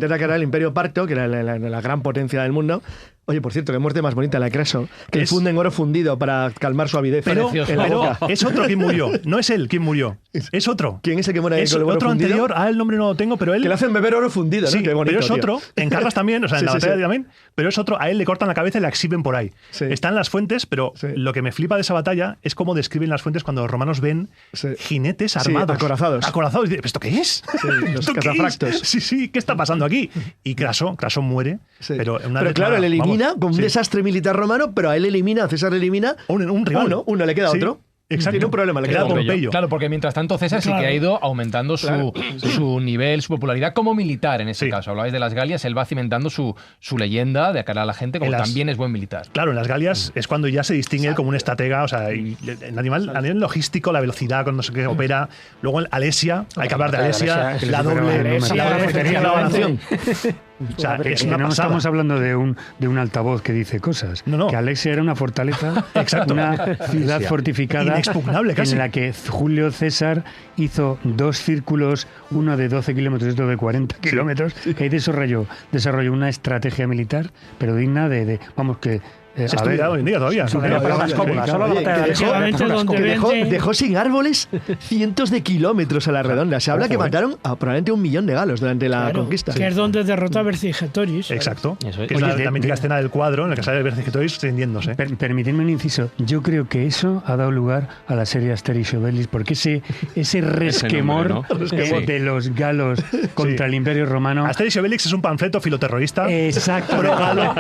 atacar al Imperio Parto, que era la gran potencia del mundo. Oye, por cierto, qué muerte más bonita la de Craso, que le funden oro fundido para calmar su avidez. Pero es otro quien murió, no es él quien murió, es otro. ¿Quién es el que muere? Es con el oro otro fundido? Anterior, el nombre no lo tengo, pero él... Que le hacen beber oro fundido, ¿no? Sí, qué bonito, pero es otro, en Carras también, o sea, en la batalla también, pero es otro, a él le cortan la cabeza y la exhiben por ahí. Sí. Están las fuentes, pero lo que me flipa de esa batalla es cómo describen las fuentes cuando los romanos ven jinetes armados. Acorazados. Y dicen, ¿esto qué es? Los catafractos. Sí, ¿qué está pasando aquí? Y Craso muere, pero claro, él elimina con un desastre militar romano, pero a él elimina, a César le elimina un rival. Uno le queda otro. Exacto. Tiene un problema, le queda Pompeyo. Claro, porque mientras tanto César sí que ha ido aumentando su nivel, su popularidad como militar en este caso. Hablabais de las Galias, él va cimentando su leyenda de cara a la gente, como también es buen militar. Claro, en las Galias es cuando ya se distingue como un estratega, o sea, a nivel logístico, la velocidad cuando se opera. Luego en Alesia, hay que hablar de Alesia, la doble navegación. O sea, es una pasada. No estamos hablando de un altavoz que dice cosas. No. Que Alexia era una fortaleza, una ciudad fortificada inexpugnable casi. En la que Julio César hizo 2 círculos, uno de 12 kilómetros y otro de 40 kilómetros, que ahí desarrolló una estrategia militar, pero digna de vamos, que... Se estudia hoy en día todavía. Dejó sin árboles cientos de kilómetros a la redonda. Se habla que mataron a probablemente 1 millón de galos durante la conquista. Que es donde derrotó a Vercingetoris. Exacto. Que es la mítica escena del cuadro en la que sale Vercingetoris rindiéndose. Permitidme un inciso. Yo creo que eso ha dado lugar a la serie Asterix y Obelix, porque ese resquemor de los galos contra el Imperio Romano. Asterix y Obelix es un panfleto filoterrorista. Exacto. Pro galo.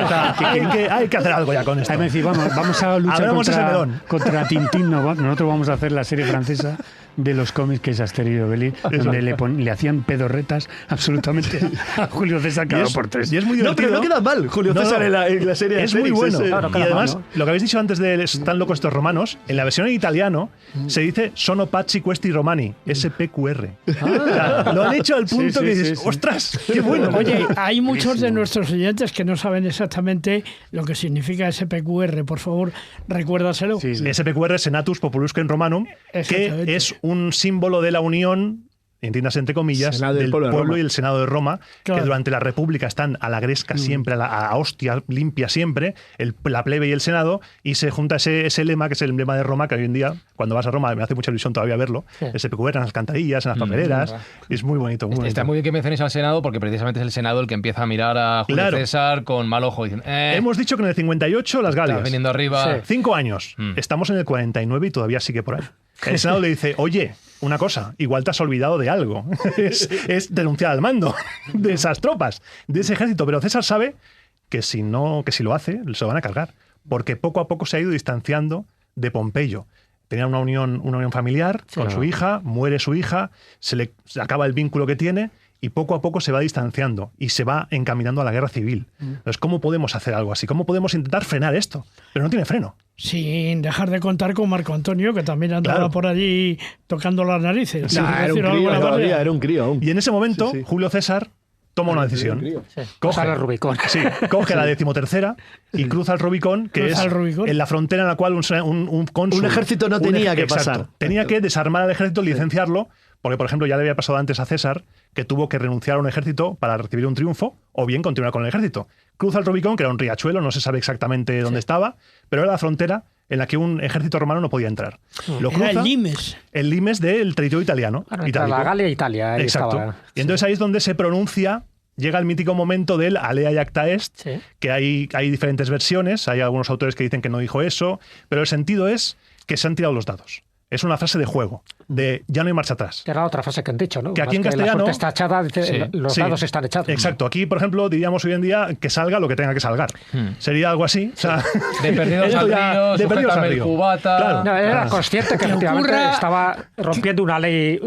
Hay que hacer algo ya con esto. Decir, vamos a luchar contra Tintín. Nosotros vamos a hacer la serie francesa de los cómics que es Asterix y Obelix, donde le hacían pedorretas absolutamente a Julio César cada por 3. Y es muy divertido. Pero no queda mal Julio César en la serie. Es muy bueno. Y además, lo que habéis dicho antes de están locos estos romanos, en la versión en italiano se dice sono pazzi questi romani, SPQR. Lo han hecho al punto que dices, ostras, qué bueno. Oye, hay muchos de nuestros oyentes que no saben exactamente lo que significa SPQR. Por favor, recuérdaselo. SPQR, Senatus Populusque Romanum, que es un símbolo de la unión, entiendas entre comillas, del pueblo y el Senado de Roma, que durante la República están a la gresca siempre, a la hostia limpia siempre, la plebe y el Senado, y se junta ese lema, que es el emblema de Roma, que hoy en día, cuando vas a Roma, me hace mucha ilusión todavía verlo, SPQR en las alcantarillas, en las papeleras, es muy bonito. Está muy bien que mencionéis al Senado, porque precisamente es el Senado el que empieza a mirar a Julio César con mal ojo. Dicen, hemos dicho que en el 58 las Galias. Viniendo arriba. 5 años. Estamos en el 49 y todavía sigue por ahí. El Senado le dice, oye, una cosa, igual te has olvidado de algo. es denunciar al mando de esas tropas, de ese ejército. Pero César sabe que si lo hace, se lo van a cargar. Porque poco a poco se ha ido distanciando de Pompeyo. Tenía una unión familiar con su hija, muere su hija, se acaba el vínculo que tiene y poco a poco se va distanciando y se va encaminando a la guerra civil. Entonces, ¿cómo podemos hacer algo así? ¿Cómo podemos intentar frenar esto? Pero no tiene freno. Sin dejar de contar con Marco Antonio, que también andaba por allí tocando las narices. Era un crío aún. Y en ese momento, Julio César toma una decisión. Coge el Rubicón. Sí, coge la 13ª y cruza el Rubicón, que es en la frontera en la cual un cónsul... Un ejército no tenía que pasar. Tenía que desarmar al ejército, licenciarlo, porque, por ejemplo, ya le había pasado antes a César que tuvo que renunciar a un ejército para recibir un triunfo o bien continuar con el ejército. Cruza el Rubicón, que era un riachuelo, no se sabe exactamente dónde estaba, pero era la frontera en la que un ejército romano no podía entrar. Lo cruza, era el Limes. El Limes del territorio italiano. Entre la Galia e Italia. Exacto. Y entonces ahí es donde se pronuncia, llega el mítico momento del Alea Iacta Est, que hay diferentes versiones, hay algunos autores que dicen que no dijo eso, pero el sentido es que se han tirado los dados. Es una frase de juego. de ya no hay marcha atrás. Que era otra frase que han dicho, ¿no? Que aquí en castellano... La suerte está echada, dice, los dados están echados. Exacto. Aquí, por ejemplo, diríamos hoy en día que salga lo que tenga que salgar. Sería algo así. O sea, de perdidos al río, sujétame el cubata... Claro. No, era consciente que efectivamente estaba rompiendo una ley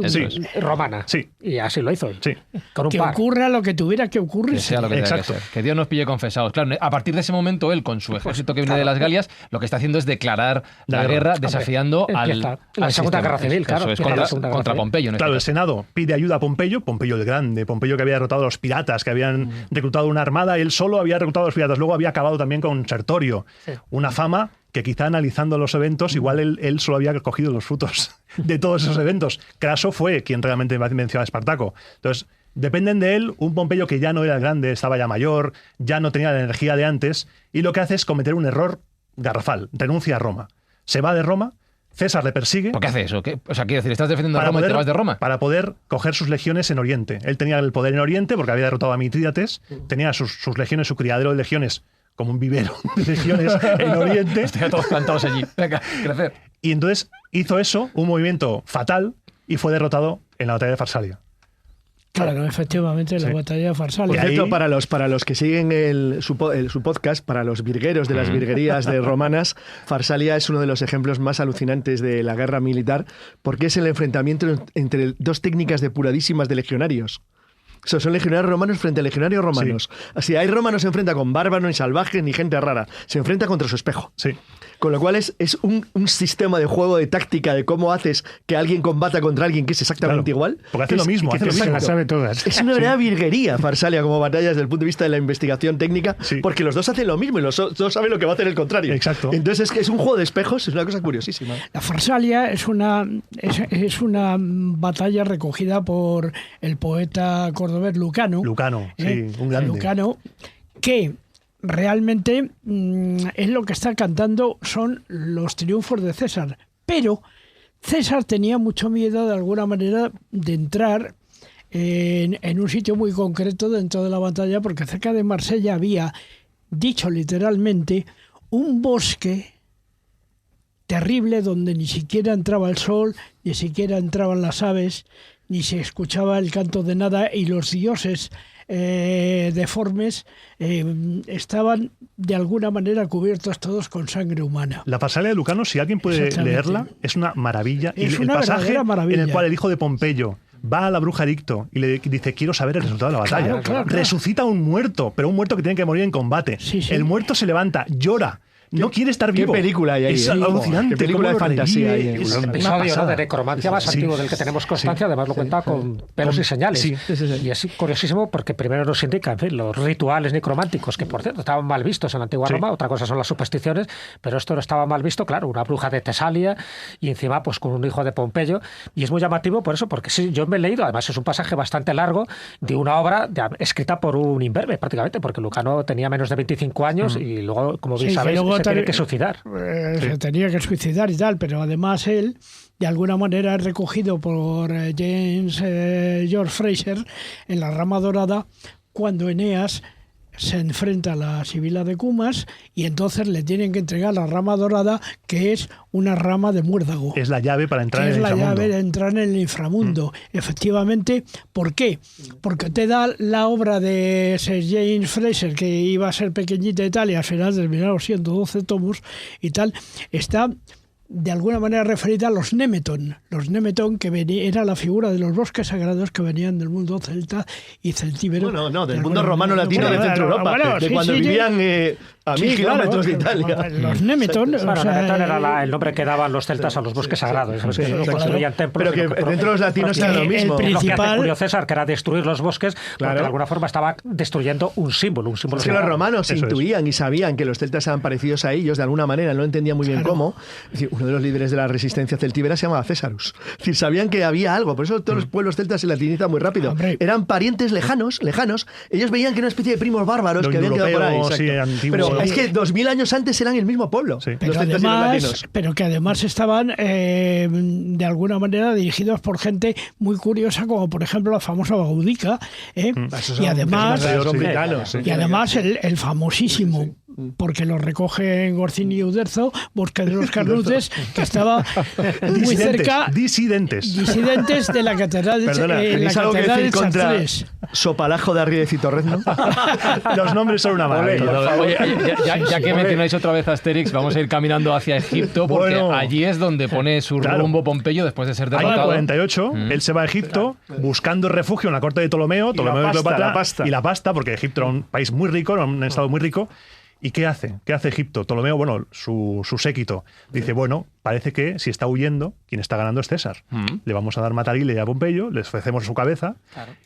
romana. Sí. Y así lo hizo. Sí. Con un que par. ocurra lo que tuviera que ocurrir. Que sea lo que tenga que ser. Que Dios nos pille confesados. Claro, a partir de ese momento, él, con su ejército que viene de las Galias, lo que está haciendo es declarar la guerra, desafiando la Segunda Guerra Civil, claro. Eso es, contra Pompeyo. Claro, el Senado pide ayuda a Pompeyo el Grande, Pompeyo que había derrotado a los piratas, que habían reclutado una armada, él solo había reclutado a los piratas, luego había acabado también con Sertorio. Una fama que quizá analizando los eventos, igual él solo había cogido los frutos de todos esos eventos. Craso fue quien realmente venció a Espartaco. Entonces, dependen de él un Pompeyo que ya no era el grande, estaba ya mayor, ya no tenía la energía de antes, y lo que hace es cometer un error garrafal, renuncia a Roma. Se va de Roma, César le persigue. ¿Por qué hace eso? O sea, quiero decir, ¿estás defendiendo a Roma y te vas de Roma? Para poder coger sus legiones en Oriente. Él tenía el poder en Oriente porque había derrotado a Mitrídates, tenía sus legiones, su criadero de legiones, como un vivero de legiones en Oriente. Estaban todos plantados allí. Venga, crecer. Y entonces hizo eso, un movimiento fatal, y fue derrotado en la batalla de Farsalia. Claro, efectivamente, la batalla de Farsalia. Por cierto, para los que siguen su podcast, para los virgueros de las virguerías de romanas, Farsalia es uno de los ejemplos más alucinantes de la guerra militar, porque es el enfrentamiento entre dos técnicas depuradísimas de legionarios. Son legionarios romanos frente a legionarios romanos. Sí. Así, hay romanos se enfrenta con bárbaros, ni salvajes, ni gente rara. Se enfrenta contra su espejo. Sí. Con lo cual es un sistema de juego, de táctica, de cómo haces que alguien combata contra alguien que es exactamente igual. Porque hace lo mismo. Se las sabe todas. Es una verdadera virguería Farsalia como batalla desde el punto de vista de la investigación técnica, porque los dos hacen lo mismo y los dos saben lo que va a hacer el contrario. Exacto. Entonces es un juego de espejos, es una cosa curiosísima. La Farsalia es una batalla recogida por el poeta cordobés Lucano. Un grande. Lucano, que realmente es lo que está cantando son los triunfos de César. Pero César tenía mucho miedo de alguna manera de entrar en un sitio muy concreto dentro de la batalla, porque cerca de Marsella había, dicho literalmente, un bosque terrible donde ni siquiera entraba el sol, ni siquiera entraban las aves, ni se escuchaba el canto de nada, y los dioses deformes estaban de alguna manera cubiertos todos con sangre humana. La Farsalia de Lucano, si alguien puede leerla, es una maravilla. Es una pasaje maravilla. En el cual el hijo de Pompeyo va a la bruja Ericto y le dice: quiero saber el resultado de la batalla. Claro. Resucita a un muerto, pero un muerto que tiene que morir en combate. Sí. El muerto se levanta, llora. No quiere estar vivo. ¿Qué película hay ahí? Es alucinante. ¿Qué película de fantasía hay? Es un episodio de necromancia más antiguo del que tenemos constancia, además lo cuenta con pelos y señales. Y es curiosísimo porque primero nos indica, en fin, los rituales necrománticos, que por cierto estaban mal vistos en la antigua Roma, otra cosa son las supersticiones, pero esto no estaba mal visto, claro, una bruja de Tesalia y encima pues con un hijo de Pompeyo, y es muy llamativo por eso, porque sí, yo me he leído, además es un pasaje bastante largo de una obra escrita por un imberbe prácticamente, porque Lucano tenía menos de 25 años y luego, como bien sabéis, se tiene que suicidar. Se tenía que suicidar y tal, pero además él, de alguna manera, es recogido por James George Fraser en La Rama Dorada, cuando Eneas se enfrenta a la Sibila de Cumas y entonces le tienen que entregar la rama dorada, que es una rama de muérdago. Es la llave para entrar en el inframundo. Es la llave de entrar en el inframundo. Efectivamente, ¿por qué? Porque te da la obra de Sir James Fraser, que iba a ser pequeñita y tal, y al final terminaron siendo 12 tomos y tal, está de alguna manera referida a los Nemeton. Los Nemeton, que era la figura de los bosques sagrados que venían del mundo celta y celtíbero. No, del mundo romano latino de Centro Europa, de cuando vivían a 1000 kilómetros de Italia. Los Nemeton. Nemeton era el nombre que daban los celtas a los bosques sagrados. Construían templos. Pero que dentro de los latinos era lo mismo. Lo que hace Julio César, que era destruir los bosques, porque de alguna forma estaba destruyendo un símbolo. Es que los romanos intuían y sabían que los celtas eran parecidos a ellos de alguna manera, no entendían muy bien cómo. Es decir, uno de los líderes de la resistencia celtíbera se llamaba Césarus. Es decir, sabían que había algo, por eso todos los pueblos celtas se latinizan muy rápido. Hombre. Eran parientes lejanos. Ellos veían que era una especie de primos bárbaros que habían quedado por ahí. Pero es que 2000 años antes eran el mismo pueblo. Sí. Pero que además estaban de alguna manera dirigidos por gente muy curiosa, como por ejemplo la famosa Boudica, y además el famosísimo porque lo recoge en Gorcini y Uderzo, Bosque de los Carnutes, que estaba muy cerca. Disidentes de la catedral de Perdona, ¿tenéis algo que decir contra Sopalajo de Arriez y Torrezno? Los nombres son una maravilla. Oye, ya que mencionáis otra vez Asterix, vamos a ir caminando hacia Egipto, porque allí es donde pone su rumbo Pompeyo después de ser derrotado. En el 48, él se va a Egipto buscando refugio en la corte de Ptolomeo y la pasta, porque Egipto era un país muy rico, era un estado muy rico. ¿Y qué hace? ¿Qué hace Egipto? Ptolomeo, bueno, su séquito, dice, bueno, parece que si está huyendo, quien está ganando es César. Le vamos a dar matarile a Pompeyo, le ofrecemos su cabeza,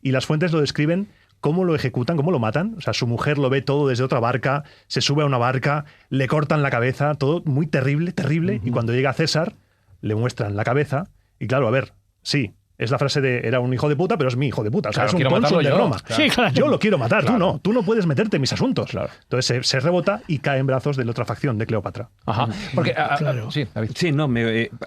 y las fuentes lo describen cómo lo ejecutan, cómo lo matan. O sea, su mujer lo ve todo desde otra barca, se sube a una barca, le cortan la cabeza, todo muy terrible, y cuando llega César, le muestran la cabeza, y claro, a ver, sí, es la frase de era un hijo de puta, pero es mi hijo de puta. O sea, es un cónsul de Roma. Claro. Sí, claro. Yo lo quiero matar, tú no puedes meterte en mis asuntos. Claro. Entonces se rebota y cae en brazos de la otra facción, de Cleopatra. Ajá. Porque, sí, David. Sí, no,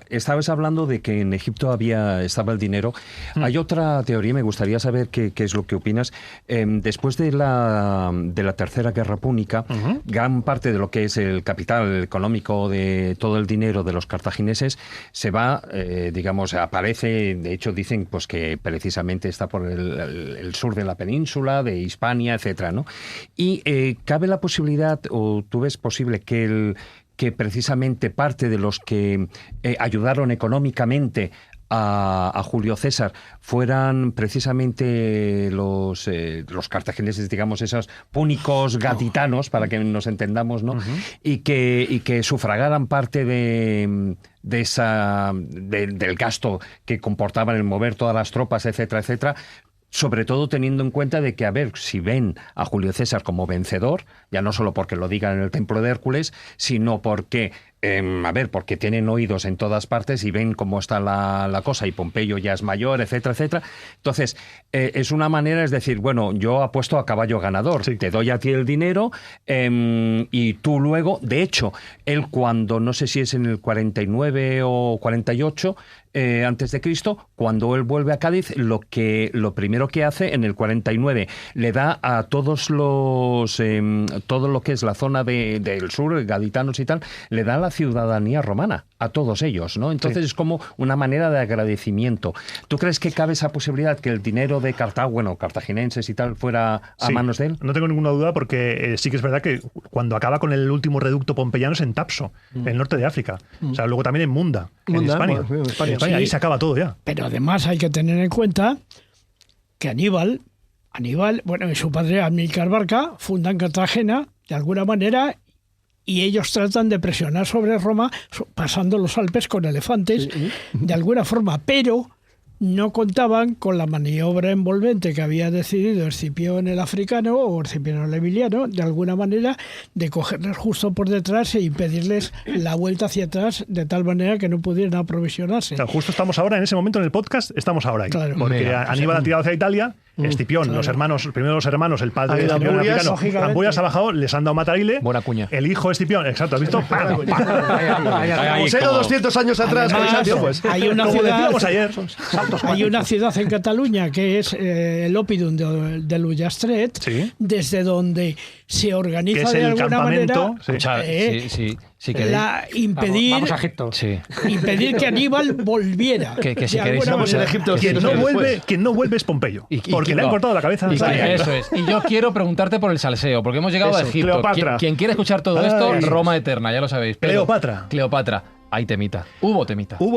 estabas hablando de que en Egipto estaba el dinero. Hay otra teoría, me gustaría saber qué es lo que opinas. Después de la Tercera Guerra Púnica, gran parte de lo que es el capital económico de todo el dinero de los cartagineses se va, aparece, de hecho, dicen pues que precisamente está por el sur de la península, de Hispania, etcétera, ¿no? Y cabe la posibilidad, o tú ves posible que precisamente parte de los que ayudaron económicamente a Julio César fueran precisamente los cartagineses, digamos, esos púnicos gaditanos, para que nos entendamos, ¿no? Y que sufragaran parte del gasto que comportaban el mover todas las tropas, etcétera, etcétera. Sobre todo teniendo en cuenta de que, a ver, si ven a Julio César como vencedor, ya no solo porque lo digan en el Templo de Hércules, sino porque porque tienen oídos en todas partes y ven cómo está la cosa, y Pompeyo ya es mayor, etcétera, etcétera. Entonces, es una manera, es decir, bueno, yo apuesto a caballo ganador, te doy a ti el dinero y tú luego, de hecho, él cuando, no sé si es en el 49 o 48, antes de Cristo, cuando él vuelve a Cádiz, lo primero que hace en el 49, le da a todos todo lo que es la zona del sur, gaditanos y tal, le da la ciudadanía romana a todos ellos, ¿no? Entonces es como una manera de agradecimiento. ¿Tú crees que cabe esa posibilidad que el dinero de Cartago, cartaginenses y tal, fuera a manos de él? No tengo ninguna duda, porque sí que es verdad que cuando acaba con el último reducto pompeyano es en Tapso, en el norte de África. O sea, luego también en Munda, en Hispania. Ahí se acaba todo ya. Pero además hay que tener en cuenta que Aníbal, y su padre Amílcar Barca fundan Cartagena de alguna manera, y ellos tratan de presionar sobre Roma pasando los Alpes con elefantes, de alguna forma, pero no contaban con la maniobra envolvente que había decidido Escipión el africano o Escipión el emiliano, de alguna manera, de cogerles justo por detrás e impedirles la vuelta hacia atrás, de tal manera que no pudieran aprovisionarse. O sea, justo estamos ahora, en ese momento en el podcast, estamos ahora ahí. Claro. Porque Aníbal ha tirado hacia Italia, Escipión, primero los hermanos, el padre de Escipión el africano, Ampurias ha bajado, les han dado matarile. Buena cuña. El hijo de Escipión, exacto, ¿has visto? Como sé 200 años atrás, pues, hay una ciudad, ayer. Hay una ciudad en Cataluña que es el Opidum de Ullastret, desde donde se organiza de alguna manera impedir, vamos a Egipto. Impedir que Aníbal volviera. Que si queréis en Egipto. Quien no vuelve es Pompeyo, porque le han cortado la cabeza. Eso es. Y yo quiero preguntarte por el salseo, porque hemos llegado a Egipto. Quien quiere escuchar todo esto, Roma eterna, ya lo sabéis. Cleopatra. Hay temita. Hubo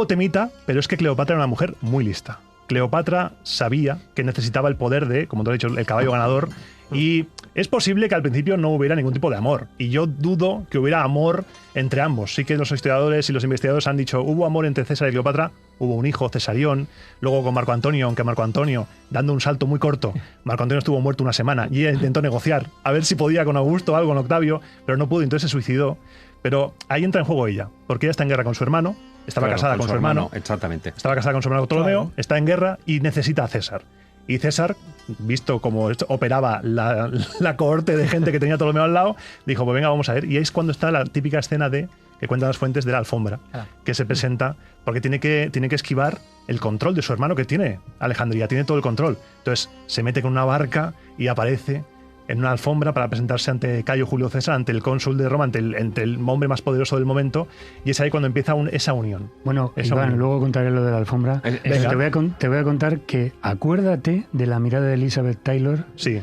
temita, pero es que Cleopatra era una mujer muy lista. Cleopatra sabía que necesitaba el poder de, como te he dicho, el caballo ganador, y es posible que al principio no hubiera ningún tipo de amor, y yo dudo que hubiera amor entre ambos. Sí que los historiadores y los investigadores han dicho, hubo amor entre César y Cleopatra, hubo un hijo, Cesarión, luego con Marco Antonio, aunque Marco Antonio, dando un salto muy corto, Marco Antonio estuvo muerto una semana, y ella intentó negociar, a ver si podía con Augusto o algo, con Octavio, pero no pudo, entonces se suicidó. Pero ahí entra en juego ella, porque ella está en guerra con su hermano, estaba casada con su hermano, exactamente. Estaba casada con su hermano Ptolomeo, está en guerra y necesita a César. Y César, visto cómo operaba la cohorte de gente que tenía Ptolomeo al lado, dijo, pues venga, vamos a ver. Y ahí es cuando está la típica escena que cuentan las fuentes de la alfombra, que se presenta, porque tiene que esquivar el control de su hermano, que tiene Alejandría, tiene todo el control. Entonces se mete con una barca y aparece en una alfombra para presentarse ante Cayo Julio César, ante el cónsul de Roma, ante el hombre más poderoso del momento, y es ahí cuando empieza esa unión. Bueno, Iván, luego contaré lo de la alfombra. Te voy a contar que acuérdate de la mirada de Elizabeth Taylor. Sí.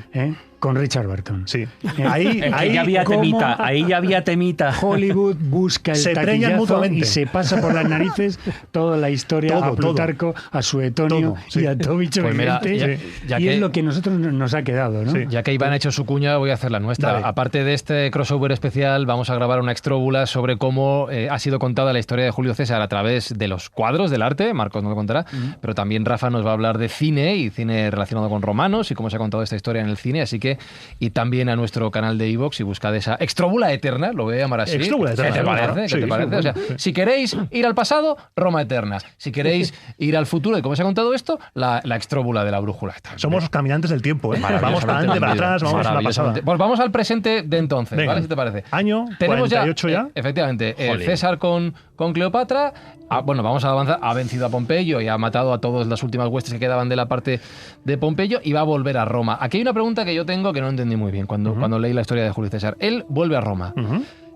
Con Richard Burton. Sí. Ahí ya había temita. Hollywood busca el taquillazo y se pasa por las narices toda la historia a Plutarco, a Suetonio y a Tóbicho. Pues mira, y es lo que a nosotros nos ha quedado, ¿no? Sí. Ya que Iván ha hecho su cuña, voy a hacer la nuestra. Dale. Aparte de este crossover especial, vamos a grabar una extróbula sobre cómo ha sido contada la historia de Julio César a través de los cuadros del arte. Marcos nos lo contará. Pero también Rafa nos va a hablar de cine y cine relacionado con romanos y cómo se ha contado esta historia en el cine. Así que y también a nuestro canal de iVoox y buscad esa extróbula eterna, lo voy a llamar así. Extróbula eterna. ¿Qué te parece? Sí, ¿Qué te parece? O sea, si queréis ir al pasado, Roma eterna. Si queréis ir al futuro y cómo se ha contado esto, la extróbula de la brújula. Somos los caminantes del tiempo, ¿eh? Vamos para adelante, para atrás, vamos a la pasada. Pues vamos al presente de entonces, venga, ¿vale? Si te parece. Año 48 ya. Efectivamente, César con Cleopatra. Bueno, vamos a avanzar. Ha vencido a Pompeyo y ha matado a todas las últimas huestes que quedaban de la parte de Pompeyo y va a volver a Roma. Aquí hay una pregunta que yo tengo que no entendí muy bien cuando leí la historia de Julio César. Él vuelve a Roma.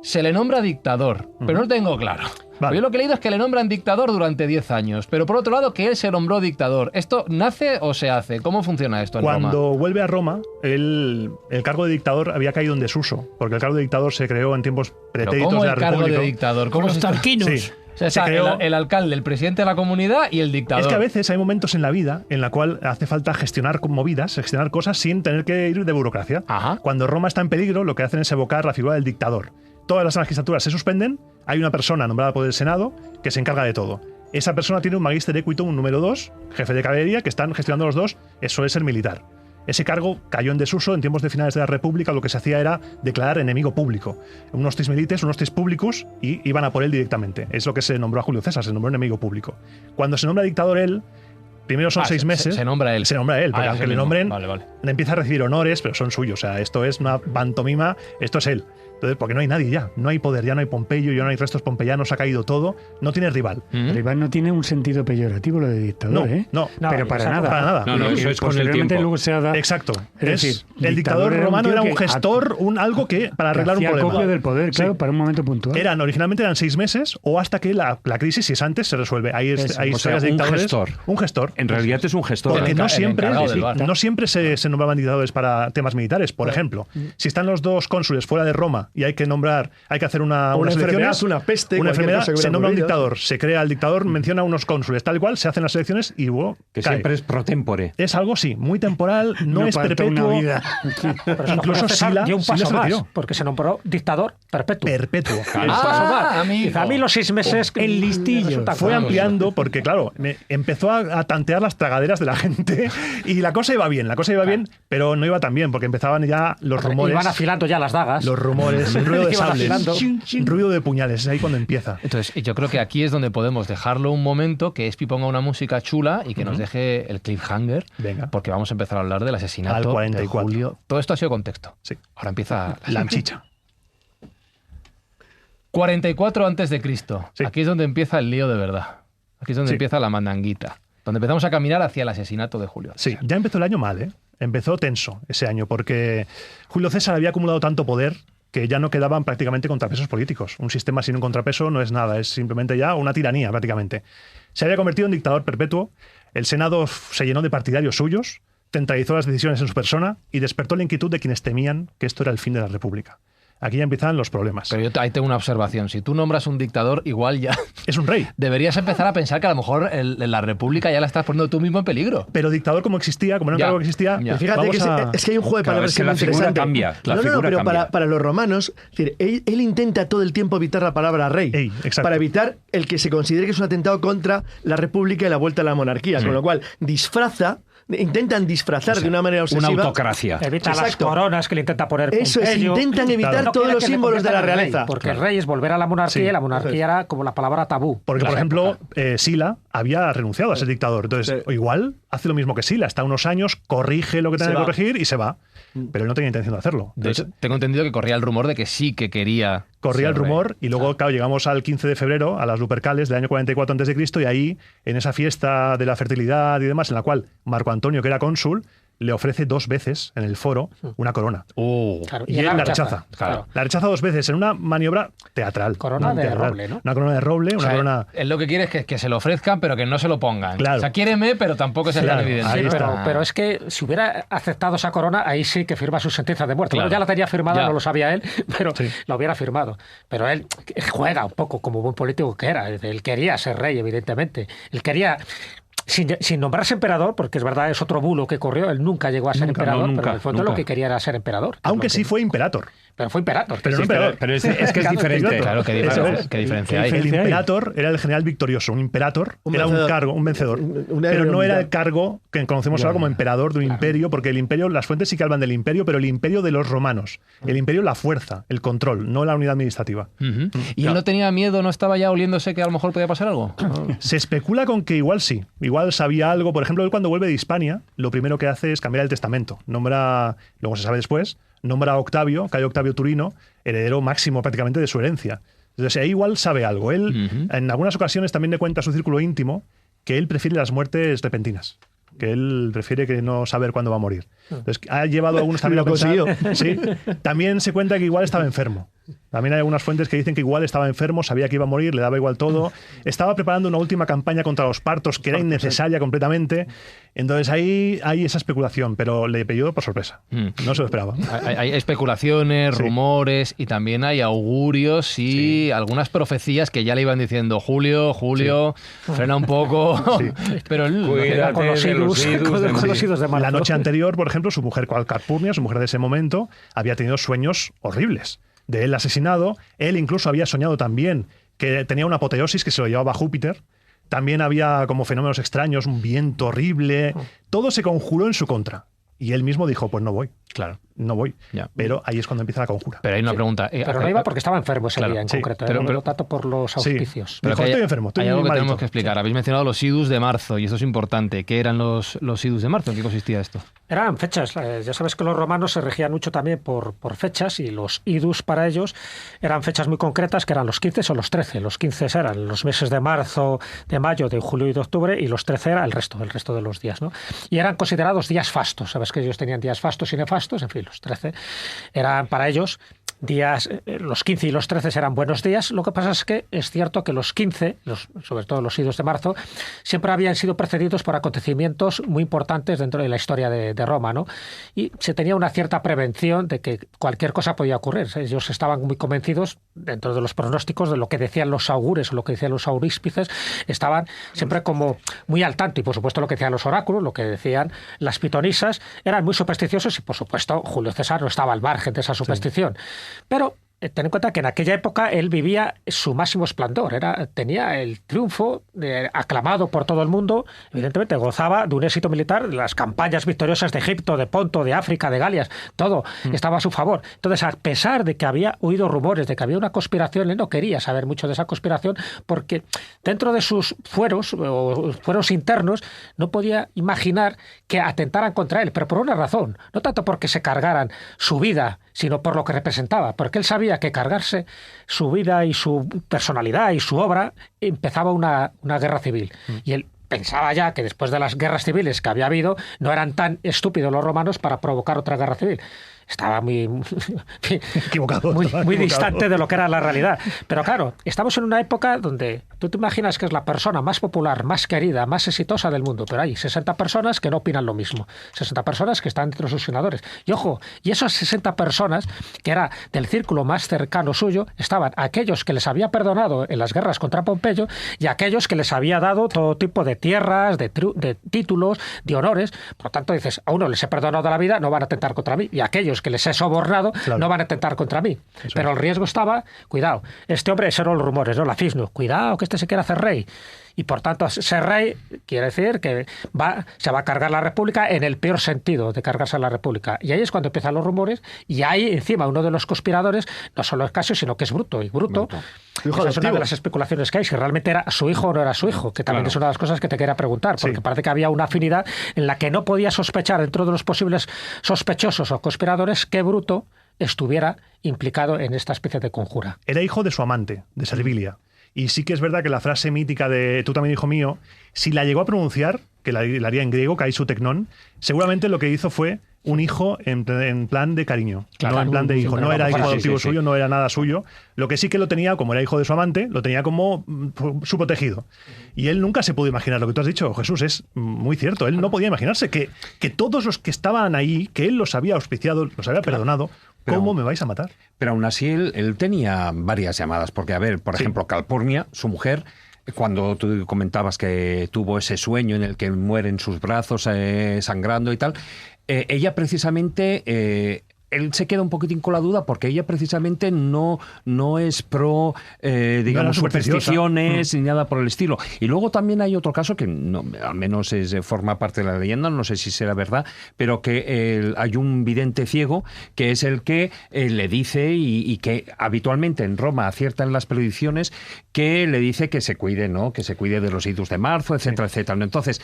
Se le nombra dictador, pero no lo tengo claro. Vale. Yo lo que he leído es que le nombran dictador durante 10 años, pero por otro lado que él se nombró dictador. ¿Esto nace o se hace? ¿Cómo funciona esto en Roma? Cuando vuelve a Roma, el cargo de dictador había caído en desuso, porque el cargo de dictador se creó en tiempos pretéritos de la República. ¿Cómo el cargo de dictador? ¿Cómo los tarquinos? Sí. O sea, está el alcalde, el presidente de la comunidad y el dictador. Es que a veces hay momentos en la vida en la cual hace falta gestionar movidas, gestionar cosas sin tener que ir de burocracia. Ajá. Cuando Roma está en peligro, lo que hacen es evocar la figura del dictador. Todas las magistraturas se suspenden, hay una persona nombrada por el Senado que se encarga de todo. Esa persona tiene un magister equitum, un número 2, jefe de caballería, que están gestionando los dos, eso es el militar. Ese cargo cayó en desuso en tiempos de finales de la República. Lo que se hacía era declarar enemigo público. Unos tis milites, unos tis publicus, y iban a por él directamente. Es lo que se nombró a Julio César, se nombró enemigo público. Cuando se nombra dictador él, primero son 6 meses. Se nombra él. Se nombra él, porque aunque le nombren, vale. empieza a recibir honores, pero son suyos. O sea, esto es una pantomima, esto es él. Entonces, porque no hay nadie ya, no hay poder, ya no hay Pompeyo, ya no hay restos pompeyanos, ha caído todo, no tiene rival. Rival no tiene un sentido peyorativo lo de dictador, no, pero para nada. Para nada. No, eso es con el tiempo. Luego se ha dado, exacto. Es decir, el dictador romano era un gestor, algo que para arreglar un problema. Acopio del poder, claro, para un momento puntual. Originalmente eran 6 meses o hasta que la crisis, si es antes, se resuelve. Hay historias de dictadores. Un gestor. En realidad es un gestor. Porque no siempre se nombraban dictadores para temas militares. Por ejemplo, si están los dos cónsules fuera de Roma y hay que hacer unas elecciones, una peste, una enfermedad, se nombra un dictador, se crea el dictador, menciona unos cónsules, tal cual, se hacen las elecciones y que cae. siempre es pro tempore. Es algo, sí, muy temporal, no es perpetuo. Incluso Sila dio un paso se más, porque se nombró dictador perpetuo. Perpetuo. A mí los 6 meses el listillo fue ampliando porque, claro, empezó a tantear las tragaderas de la gente y la cosa iba bien, bien, pero no iba tan bien porque empezaban ya los rumores. Iban afilando ya las dagas. Los rumores, el ruido de sables, ruido de puñales, es ahí cuando empieza. Entonces, yo creo que aquí es donde podemos dejarlo un momento, que Espi ponga una música chula y que nos deje el cliffhanger. Venga. Porque vamos a empezar a hablar del asesinato al 44. de Julio. Todo esto ha sido contexto. Sí. Ahora empieza la chicha. 44 antes de Cristo. Sí. Aquí es donde empieza el lío de verdad. Aquí es donde empieza la mandanguita. Donde empezamos a caminar hacia el asesinato de Julio César. Sí, ya empezó el año mal, ¿eh? Empezó tenso ese año porque Julio César había acumulado tanto poder que ya no quedaban prácticamente contrapesos políticos. Un sistema sin un contrapeso no es nada, es simplemente ya una tiranía prácticamente. Se había convertido en dictador perpetuo, el Senado se llenó de partidarios suyos, centralizó las decisiones en su persona y despertó la inquietud de quienes temían que esto era el fin de la República. Aquí ya empiezan los problemas. Pero yo ahí tengo una observación. Si tú nombras un dictador, igual ya... Es un rey. Deberías empezar a pensar que a lo mejor la República ya la estás poniendo tú mismo en peligro. Pero dictador como existía, como era un cargo que existía... Fíjate que es que hay un juego de palabras que la figura cambia. Pero para los romanos, es decir, él intenta todo el tiempo evitar la palabra rey. Para evitar el que se considere que es un atentado contra la República y la vuelta a la monarquía. Con lo cual, intentan disfrazar de una manera obsesiva. Una autocracia. Evita las coronas que le intenta poner Pompeyo. Eso es, intentan evitar todos los símbolos de la realeza. Porque el rey es volver a la monarquía y la monarquía era como la palabra tabú. Porque, por ejemplo, Sila había renunciado a ser dictador. Entonces, igual hace lo mismo que Sila. Está unos años, corrige lo que tenga que corregir y se va. Pero él no tenía intención de hacerlo. De hecho, tengo entendido que corría el rumor de que sí que quería... Corría el rumor y luego, claro, llegamos al 15 de febrero, a las Lupercales del año 44 a.C., y ahí, en esa fiesta de la fertilidad y demás, en la cual Marco Antonio, que era cónsul, le ofrece 2 veces en el foro una corona. Claro, y él la rechaza. Claro. La rechaza 2 veces en una maniobra teatral. Corona de roble, ¿no? Una corona de roble, una corona... Él lo que quiere es que se lo ofrezcan, pero que no se lo pongan. Claro. O sea, quiéreme, pero tampoco es tan evidente. Sí, pero es que si hubiera aceptado esa corona, ahí sí que firma su sentencia de muerte. Claro. Bueno, ya la tenía firmada, no lo sabía él, pero la hubiera firmado. Pero él juega un poco como buen político que era. Él quería ser rey, evidentemente. Él quería... Sin nombrarse emperador, porque es verdad, es otro bulo que corrió, él nunca llegó a ser emperador, pero en el fondo lo que quería era ser emperador. Aunque sí fue imperator. Pero fue imperator. Pero no emperador. Pero es que es diferente. Claro, ¿qué diferencia hay? El imperator era el general victorioso. Un imperator era un cargo, un vencedor. Pero no era el cargo que conocemos ahora como emperador de un imperio, porque el imperio, las fuentes sí que hablan del imperio, pero el imperio de los romanos. El imperio, la fuerza, el control, no la unidad administrativa. ¿Y él no tenía miedo, no estaba ya oliéndose que a lo mejor podía pasar algo? Se especula con que igual sí. Igual sabía algo. Por ejemplo, él cuando vuelve de Hispania, lo primero que hace es cambiar el testamento. Nombra, luego se sabe después, nombra a Octavio, Cayo Octavio Turino, heredero máximo prácticamente de su herencia. Entonces ahí igual sabe algo. Él en algunas ocasiones también le cuenta a su círculo íntimo que él prefiere las muertes repentinas, que él prefiere que no saber cuándo va a morir. Entonces ha llevado a algunos también a pensar, sí. También se cuenta que igual estaba enfermo. También hay algunas fuentes que dicen que igual estaba enfermo, sabía que iba a morir, le daba igual todo. Estaba preparando una última campaña contra los partos que era innecesaria completamente. Entonces ahí hay esa especulación, pero le pilló por sorpresa. No se lo esperaba. Hay especulaciones, rumores y también hay augurios y algunas profecías que ya le iban diciendo Julio, frena un poco. Pero cuídate con los idus de marzo. La noche anterior, por ejemplo, su mujer Calpurnia, su mujer de ese momento, había tenido sueños horribles de él asesinado. Él incluso había soñado también que tenía una apoteosis que se lo llevaba a Júpiter. También había como fenómenos extraños, un viento horrible. Todo se conjuró en su contra. Y él mismo dijo, pues no voy. Claro. No voy. Ya. Pero ahí es cuando empieza la conjura. Pero hay una pregunta. Pero no iba porque estaba enfermo ese día en concreto. Pero tanto por los auspicios. Pero estoy enfermo. Hay algo que tenemos que explicar. Habéis mencionado los idus de marzo y esto es importante. ¿Qué eran los idus de marzo? ¿En qué consistía esto? Eran fechas. Ya sabes que los romanos se regían mucho también por fechas y los idus para ellos eran fechas muy concretas que eran los 15 o los 13. Los 15 eran los meses de marzo, de mayo, de julio y de octubre y los 13 era el resto de los días, ¿no? Y eran considerados días fastos. Sabes que ellos tenían días fastos y nefastos. En fin, los 13 eran para ellos días, los 15 y los 13 eran buenos días. Lo que pasa es que es cierto que los 15, sobre todo los idus de marzo, siempre habían sido precedidos por acontecimientos muy importantes dentro de la historia de Roma, ¿no? Y se tenía una cierta prevención de que cualquier cosa podía ocurrir. Ellos estaban muy convencidos, dentro de los pronósticos, de lo que decían los augures o lo que decían los auríspices, estaban siempre como muy al tanto. Y por supuesto lo que decían los oráculos, lo que decían las pitonisas, eran muy supersticiosos y por supuesto Julio César no estaba al margen de esa superstición. Pero ten en cuenta que en aquella época él vivía su máximo esplendor. Tenía el triunfo aclamado por todo el mundo. Evidentemente gozaba de un éxito militar. Las campañas victoriosas de Egipto, de Ponto, de África, de Galias, todo estaba a su favor. Entonces, a pesar de que había oído rumores de que había una conspiración, él no quería saber mucho de esa conspiración porque dentro de sus fueros internos no podía imaginar que atentaran contra él, pero por una razón. No tanto porque se cargaran su vida, sino por lo que representaba. Porque él sabía que cargarse su vida y su personalidad y su obra empezaba una guerra civil. Y él pensaba ya que después de las guerras civiles que había habido, no eran tan estúpidos los romanos para provocar otra guerra civil. Estaba muy equivocado, muy distante de lo que era la realidad. Pero claro, estamos en una época donde tú te imaginas que es la persona más popular, más querida, más exitosa del mundo, pero hay 60 personas que no opinan lo mismo. 60 personas que están entre sus senadores. Y ojo, y esas 60 personas, que era del círculo más cercano suyo, estaban aquellos que les había perdonado en las guerras contra Pompeyo y aquellos que les había dado todo tipo de tierras, de títulos, de honores. Por lo tanto, dices, a uno les he perdonado la vida, no van a atentar contra mí. Y aquellos que les he sobornado no van a atentar contra mí. Pero el riesgo estaba, cuidado, este hombre, esos eran los rumores, ¿no? La Cisno, cuidado que este se quiere hacer rey. Y por tanto, ser rey quiere decir que se va a cargar la República en el peor sentido de cargarse la República. Y ahí es cuando empiezan los rumores y ahí encima uno de los conspiradores no solo es Casio, sino que es Bruto. Y Bruto, esa es una de las especulaciones que hay, si realmente era su hijo o no era su hijo, que también es una de las cosas que te quería preguntar, porque parece que había una afinidad en la que no podía sospechar dentro de los posibles sospechosos o conspiradores que Bruto estuviera implicado en esta especie de conjura. Era hijo de su amante, de Servilia. Y sí que es verdad que la frase mítica de tú también, hijo mío, si la llegó a pronunciar, que la haría en griego, kai su teknon, seguramente lo que hizo fue un hijo en plan de cariño, claro, no en plan de hijo. No era hijo adoptivo suyo, no era nada suyo. Lo que sí que lo tenía, como era hijo de su amante, lo tenía como su protegido. Y él nunca se pudo imaginar lo que tú has dicho, Jesús, es muy cierto. Él no podía imaginarse que todos los que estaban ahí, que él los había auspiciado, los había perdonado, ¿cómo me vais a matar? Pero aún así él tenía varias llamadas, porque, a ver, por ejemplo, Calpurnia, su mujer, cuando tú comentabas que tuvo ese sueño en el que muere en sus brazos sangrando y tal, ella precisamente... él se queda un poquitín con la duda porque ella precisamente no es pro, digamos, supersticiones ni nada por el estilo. Y luego también hay otro caso que al menos forma parte de la leyenda, no sé si será verdad, pero que hay un vidente ciego que es el que le dice y que habitualmente en Roma acierta en las predicciones, que le dice que se cuide, ¿no? Que se cuide de los idus de marzo, etcétera, etcétera. Entonces,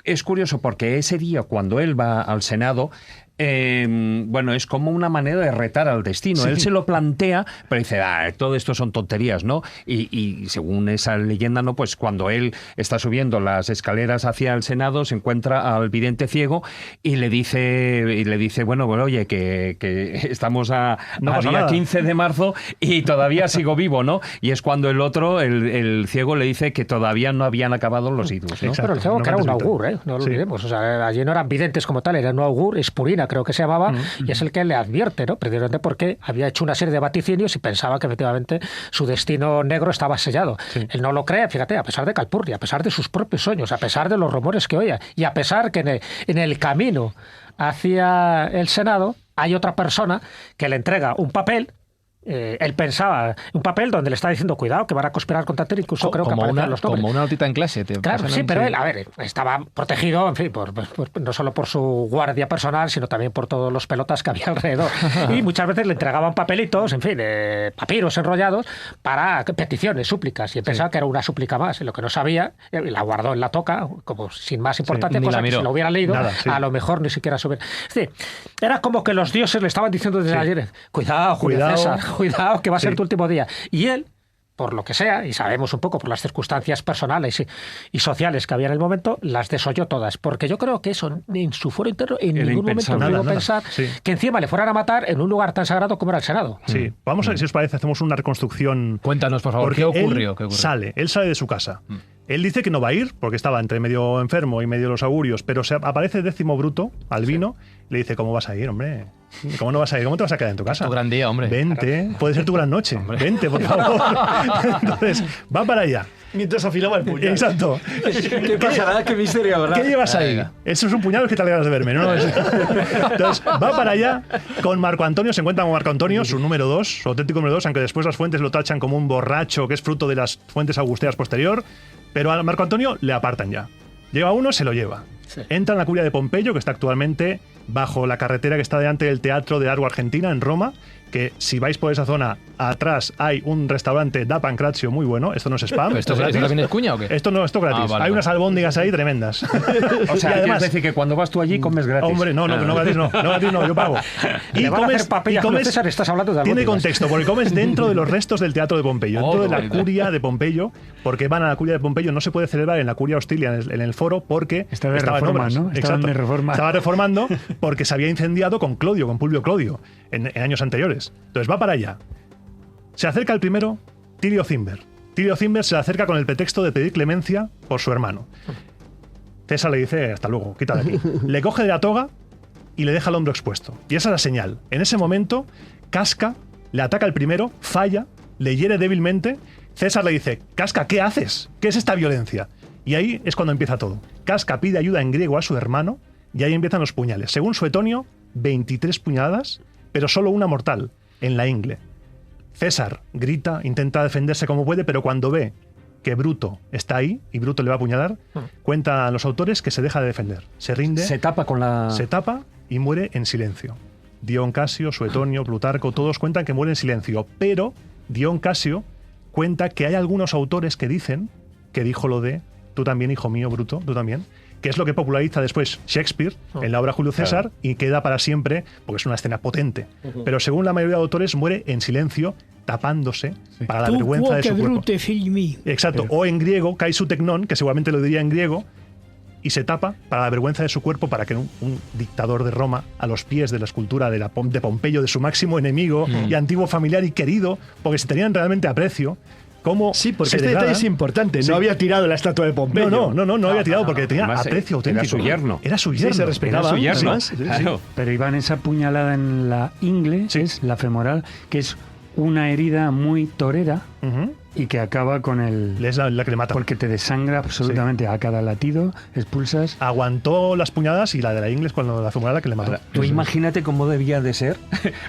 es curioso porque ese día cuando él va al Senado, bueno, es como una manera de retar al destino. Sí. Él se lo plantea, pero dice, todo esto son tonterías, ¿no? Y según esa leyenda, ¿no? Pues cuando él está subiendo las escaleras hacia el Senado, se encuentra al vidente ciego y le dice, bueno, oye, que estamos a día 15 de marzo y todavía sigo vivo, ¿no? Y es cuando el otro, el ciego, le dice que todavía no habían acabado los idus, ¿no? Exacto, pero el ciego que era un augur, no lo olvidemos. O sea, allí no eran videntes como tal, era un augur, Espurina creo que se llamaba, y es el que le advierte, ¿no? Precisamente porque había hecho una serie de vaticinios y pensaba que efectivamente su destino negro estaba sellado. Sí. Él no lo cree, fíjate, a pesar de Calpurnia, a pesar de sus propios sueños, a pesar de los rumores que oía, y a pesar que en el camino hacia el Senado hay otra persona que le entrega un papel. Él pensaba un papel donde le está diciendo cuidado que van a conspirar contra ti, incluso creo que aparecen los nombres. Como una notita en clase. Claro, sí, pero él, a ver, estaba protegido, en fin, no solo por su guardia personal, sino también por todos los pelotas que había alrededor. Y muchas veces le entregaban papelitos, en fin, papiros enrollados para peticiones, súplicas. Y él pensaba que era una súplica más. Y lo que no sabía, la guardó en la toca, como sin más importante, cosa que si lo hubiera leído, a lo mejor ni siquiera subir. Sí, era como que los dioses le estaban diciendo desde ayer, cuidado, Julio César, cuidado que va a ser tu último día. Y él, por lo que sea, y sabemos un poco por las circunstancias personales y sociales que había en el momento, las desoyó todas. Porque yo creo que eso en su foro interno en ningún momento pudo pensar que encima le fueran a matar en un lugar tan sagrado como era el Senado. Sí, vamos a ver si os parece, hacemos una reconstrucción. Cuéntanos, por favor, ¿qué ocurrió? Él sale de su casa. Él dice que no va a ir porque estaba entre medio enfermo y medio de los augurios, pero aparece Décimo Bruto, Albino, y le dice, ¿cómo vas a ir, hombre? ¿Cómo no vas a ir? ¿Cómo te vas a quedar en tu casa? Tu gran día, hombre. Vente, puede ser tu gran noche. Hombre. Vente, por favor. Entonces, va para allá. Mientras afilaba el puñal. Exacto. ¿Qué pasará? ¿Qué misterio habrá? ¿Qué llevas ahí? Eso es un puñal que te alegras de verme, ¿no? Entonces, va para allá con Marco Antonio, se encuentra con Marco Antonio, su número 2, su auténtico número 2, aunque después las fuentes lo tachan como un borracho que es fruto de las fuentes augusteas posterior, pero a Marco Antonio le apartan ya. Llega uno, se lo lleva. Sí. Entra en la curia de Pompeyo, que está actualmente bajo la carretera que está delante del Teatro de Largo Argentina, en Roma, que si vais por esa zona, atrás hay un restaurante da Pancrazio muy bueno. Esto no es spam. ¿Esto también es cuña o qué? Esto no, esto gratis. Vale, hay unas albóndigas ahí tremendas. O sea, además, decir que cuando vas tú allí comes gratis. Hombre, no gratis no, yo pago. Y comes, César, estás hablando de tiene contexto, porque comes dentro de los restos del Teatro de Pompeyo, dentro de la curia de Pompeyo, porque van a la curia de Pompeyo, no se puede celebrar en la curia Hostilia, en el foro, porque estaba en obras, ¿no? Estaba reformando porque se había incendiado con Publio Clodio, en años anteriores. Entonces va para allá. Se acerca el primero, Tilio Cimber. Tilio Cimber se le acerca con el pretexto de pedir clemencia por su hermano. César le dice, hasta luego, quita de aquí. Le coge de la toga y le deja el hombro expuesto. Y esa es la señal. En ese momento, Casca le ataca el primero, falla, le hiere débilmente. César le dice, Casca, ¿qué haces? ¿Qué es esta violencia? Y ahí es cuando empieza todo. Casca pide ayuda en griego a su hermano y ahí empiezan los puñales. Según Suetonio, 23 puñaladas, pero solo una mortal, en la ingle. César grita, intenta defenderse como puede, pero cuando ve que Bruto está ahí y Bruto le va a apuñalar, cuentan los autores que se deja de defender. Se rinde. Se tapa y muere en silencio. Dion Casio, Suetonio, Plutarco, todos cuentan que muere en silencio, pero Dion Casio cuenta que hay algunos autores que dicen que dijo lo de tú también, hijo mío, Bruto, tú también, que es lo que populariza después Shakespeare en la obra Julio César, y queda para siempre, porque es una escena potente. Pero según la mayoría de autores, muere en silencio, tapándose para la vergüenza de su cuerpo. Exacto. O en griego, kai su teknon, que seguramente lo diría en griego, y se tapa para la vergüenza de su cuerpo, para que un dictador de Roma, a los pies de la escultura de Pompeyo, de su máximo enemigo y antiguo familiar y querido, porque se tenían realmente aprecio, sí, porque este detalle es importante. No había tirado la estatua de Pompeyo. No había tirado porque tenía aprecio auténtico. Era su yerno. Era su yerno. Sí, se respetaba. Era su yerno. Además, claro. Pero Iván, esa puñalada en la ingle, es la femoral, que es una herida muy torera y que acaba con el... Es la que le mata. Porque te desangra absolutamente a cada latido, expulsas... Aguantó las puñaladas y la de la ingle es cuando la femoral la que le mató. Tú imagínate cómo debía de ser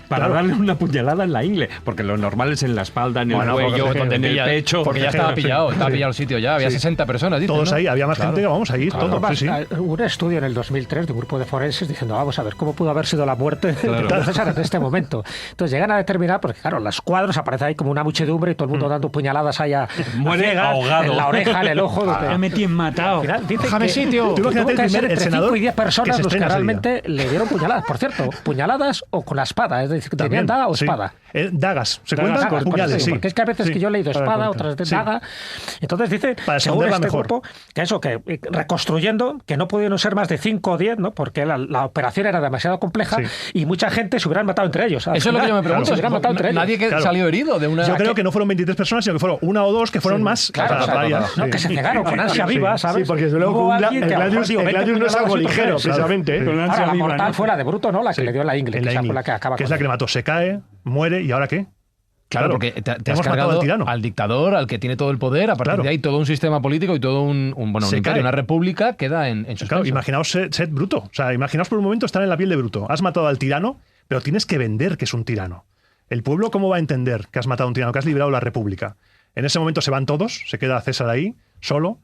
para darle una puñalada en la ingle, porque lo normal es en la espalda, en el cuello, en el pecho... Porque ya estaba pillado el sitio ya, había 60 personas. Dices, todos ahí, había más gente, vamos ahí, todos. Hubo un estudio en el 2003 de un grupo de forenses diciendo, vamos a ver, ¿cómo pudo haber sido la muerte de César en este momento? Entonces llegan a determinar, porque claro, los cuadros aparece ahí como una muchedumbre y todo el mundo dando puñaladas allá. Muere ahogado. En la oreja, en el ojo. Me metí en matado. Déjame sitio. Tú imagínate entre 5 y 10 personas los que realmente ese le dieron puñaladas. Por cierto, puñaladas o con la espada. Es decir, tenían daga o espada. Dagas. Se cuentan con puñales, sí. Porque es que a veces que yo he leído espada, otras de daga. Entonces dice, según este grupo, que eso, que reconstruyendo, que no pudieron ser más de 5 o 10, ¿no? Porque la operación era demasiado compleja y mucha gente se hubieran matado entre ellos. Eso es lo que yo me pregunto. Se hubieran matado entre ellos. Nadie salió herido de una... Yo creo que no fueron 23 personas, sino que fueron una o dos que fueron más. Que se cegaron con ansia viva, ¿sabes? Sí, porque desde luego el Gladius no es algo ligero, precisamente. La mortal fue la de Bruto, ¿no? La que le dio la ingle, que esa fue la que acaba. Que es la que le mató. Se cae, muere, ¿y ahora qué? Claro, porque te has cargado al dictador, al que tiene todo el poder, a partir de ahí todo un sistema político y todo un imperio, una república queda en suspenso. Claro, imaginaos ser Bruto. O sea, imaginaos por un momento estar en la piel de Bruto. Has matado al tirano, pero tienes que vender que es un tirano. ¿El pueblo cómo va a entender que has matado a un tirano, que has librado la república? En ese momento se van todos, se queda César ahí, solo,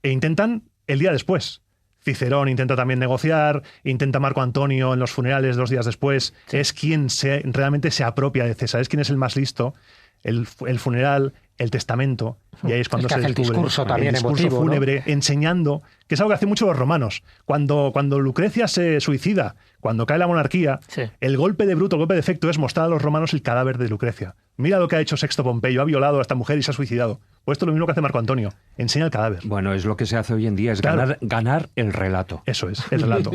e intentan el día después. Cicerón intenta también negociar, intenta Marco Antonio en los funerales 2 días después. Es quien realmente se apropia de César, es quien es el más listo. El funeral, el testamento, y ahí es cuando se descubre el discurso fúnebre, ¿no? Enseñando, que es algo que hacen mucho los romanos. Cuando Lucrecia se suicida, cuando cae la monarquía, el golpe de Bruto, el golpe de efecto es mostrar a los romanos el cadáver de Lucrecia. Mira lo que ha hecho Sexto Pompeyo, ha violado a esta mujer y se ha suicidado. Pues esto es lo mismo que hace Marco Antonio, enseña el cadáver. Bueno, es lo que se hace hoy en día, es ganar el relato. Eso es, el relato.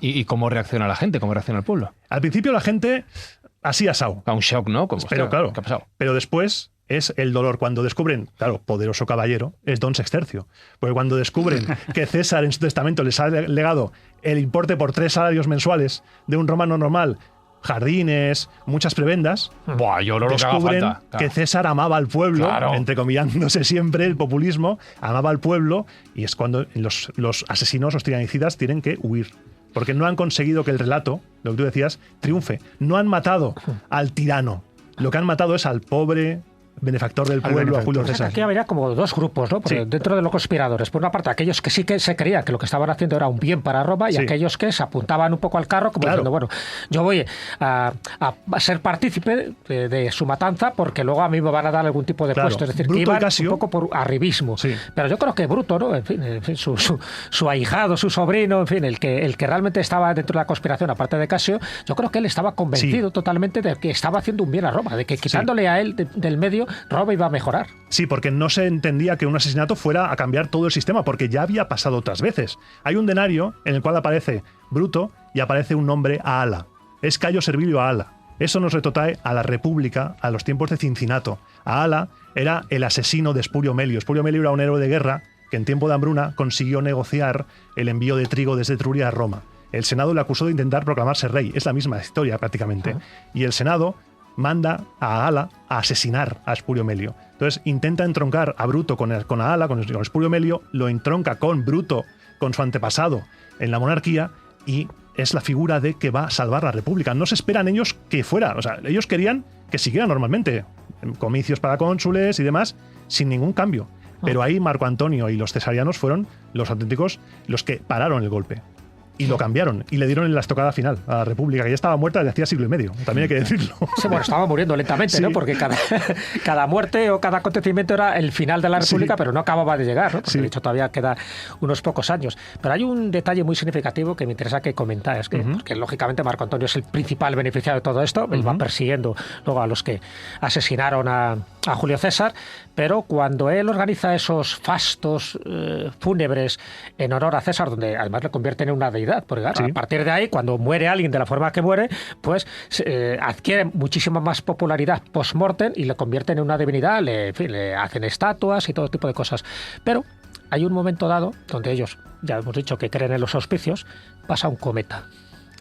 ¿Y cómo reacciona la gente, cómo reacciona el pueblo? Al principio la gente, así asao. A un shock, ¿no? Pero claro, ¿qué ha pasado? Pero después es el dolor. Cuando descubren, claro, poderoso caballero, es Don Sextercio. Porque cuando descubren que César en su testamento les ha legado el importe por 3 salarios mensuales de un romano normal, jardines, muchas prebendas, descubren que César amaba al pueblo, entrecomillándose siempre el populismo, amaba al pueblo, y es cuando los asesinos, los tiranicidas, tienen que huir. Porque no han conseguido que el relato, lo que tú decías, triunfe. No han matado al tirano. Lo que han matado es al pobre benefactor del pueblo, a Julio César. Aquí habría como 2 grupos, ¿no? Dentro de los conspiradores. Por una parte, aquellos que sí que se creían que lo que estaban haciendo era un bien para Roma, y aquellos que se apuntaban un poco al carro, como diciendo, bueno, yo voy a ser partícipe de su matanza porque luego a mí me van a dar algún tipo de puesto. Es decir, Bruto que iban un poco por arribismo. Pero yo creo que Bruto, ¿no? En fin, su ahijado, su sobrino, en fin, el que realmente estaba dentro de la conspiración, aparte de Casio, yo creo que él estaba convencido totalmente de que estaba haciendo un bien a Roma, de que quitándole a él del medio, Roma iba a mejorar. Sí, porque no se entendía que un asesinato fuera a cambiar todo el sistema, porque ya había pasado otras veces. Hay un denario en el cual aparece Bruto y aparece un nombre Ahala. Es Cayo Servilio Ahala. Eso nos retrotrae a la República, a los tiempos de Cincinato. Ahala era el asesino de Espurio Melio. Espurio Melio era un héroe de guerra que en tiempo de hambruna consiguió negociar el envío de trigo desde Etruria a Roma. El Senado le acusó de intentar proclamarse rey. Es la misma historia prácticamente. Y el Senado manda a Ahala a asesinar a Espurio Melio. Entonces intenta entroncar a Bruto con Ahala, con Espurio Melio, lo entronca con Bruto, con su antepasado en la monarquía, y es la figura de que va a salvar la república. No se esperan ellos que fuera, o sea, ellos querían que siguiera normalmente, comicios para cónsules y demás, sin ningún cambio. Pero ahí Marco Antonio y los cesarianos fueron los auténticos, los que pararon el golpe. y lo cambiaron y le dieron la estocada final a la República, que ya estaba muerta desde hacía siglo y medio, también hay que decirlo. Sí, bueno, estaba muriendo lentamente, ¿no? Porque cada muerte o cada acontecimiento era el final de la República, pero no acababa de llegar, ¿no? Porque de hecho todavía queda unos pocos años. Pero hay un detalle muy significativo que me interesa que comentáis, porque lógicamente Marco Antonio es el principal beneficiario de todo esto, él va persiguiendo luego a los que asesinaron a Julio César, pero cuando él organiza esos fastos fúnebres en honor a César, donde además le convierten en una deidad, porque claro, a partir de ahí, cuando muere alguien de la forma que muere, pues adquiere muchísima más popularidad post-mortem y le convierten en una divinidad, le hacen estatuas y todo tipo de cosas. Pero hay un momento dado donde ellos, ya hemos dicho que creen en los auspicios, pasa un cometa.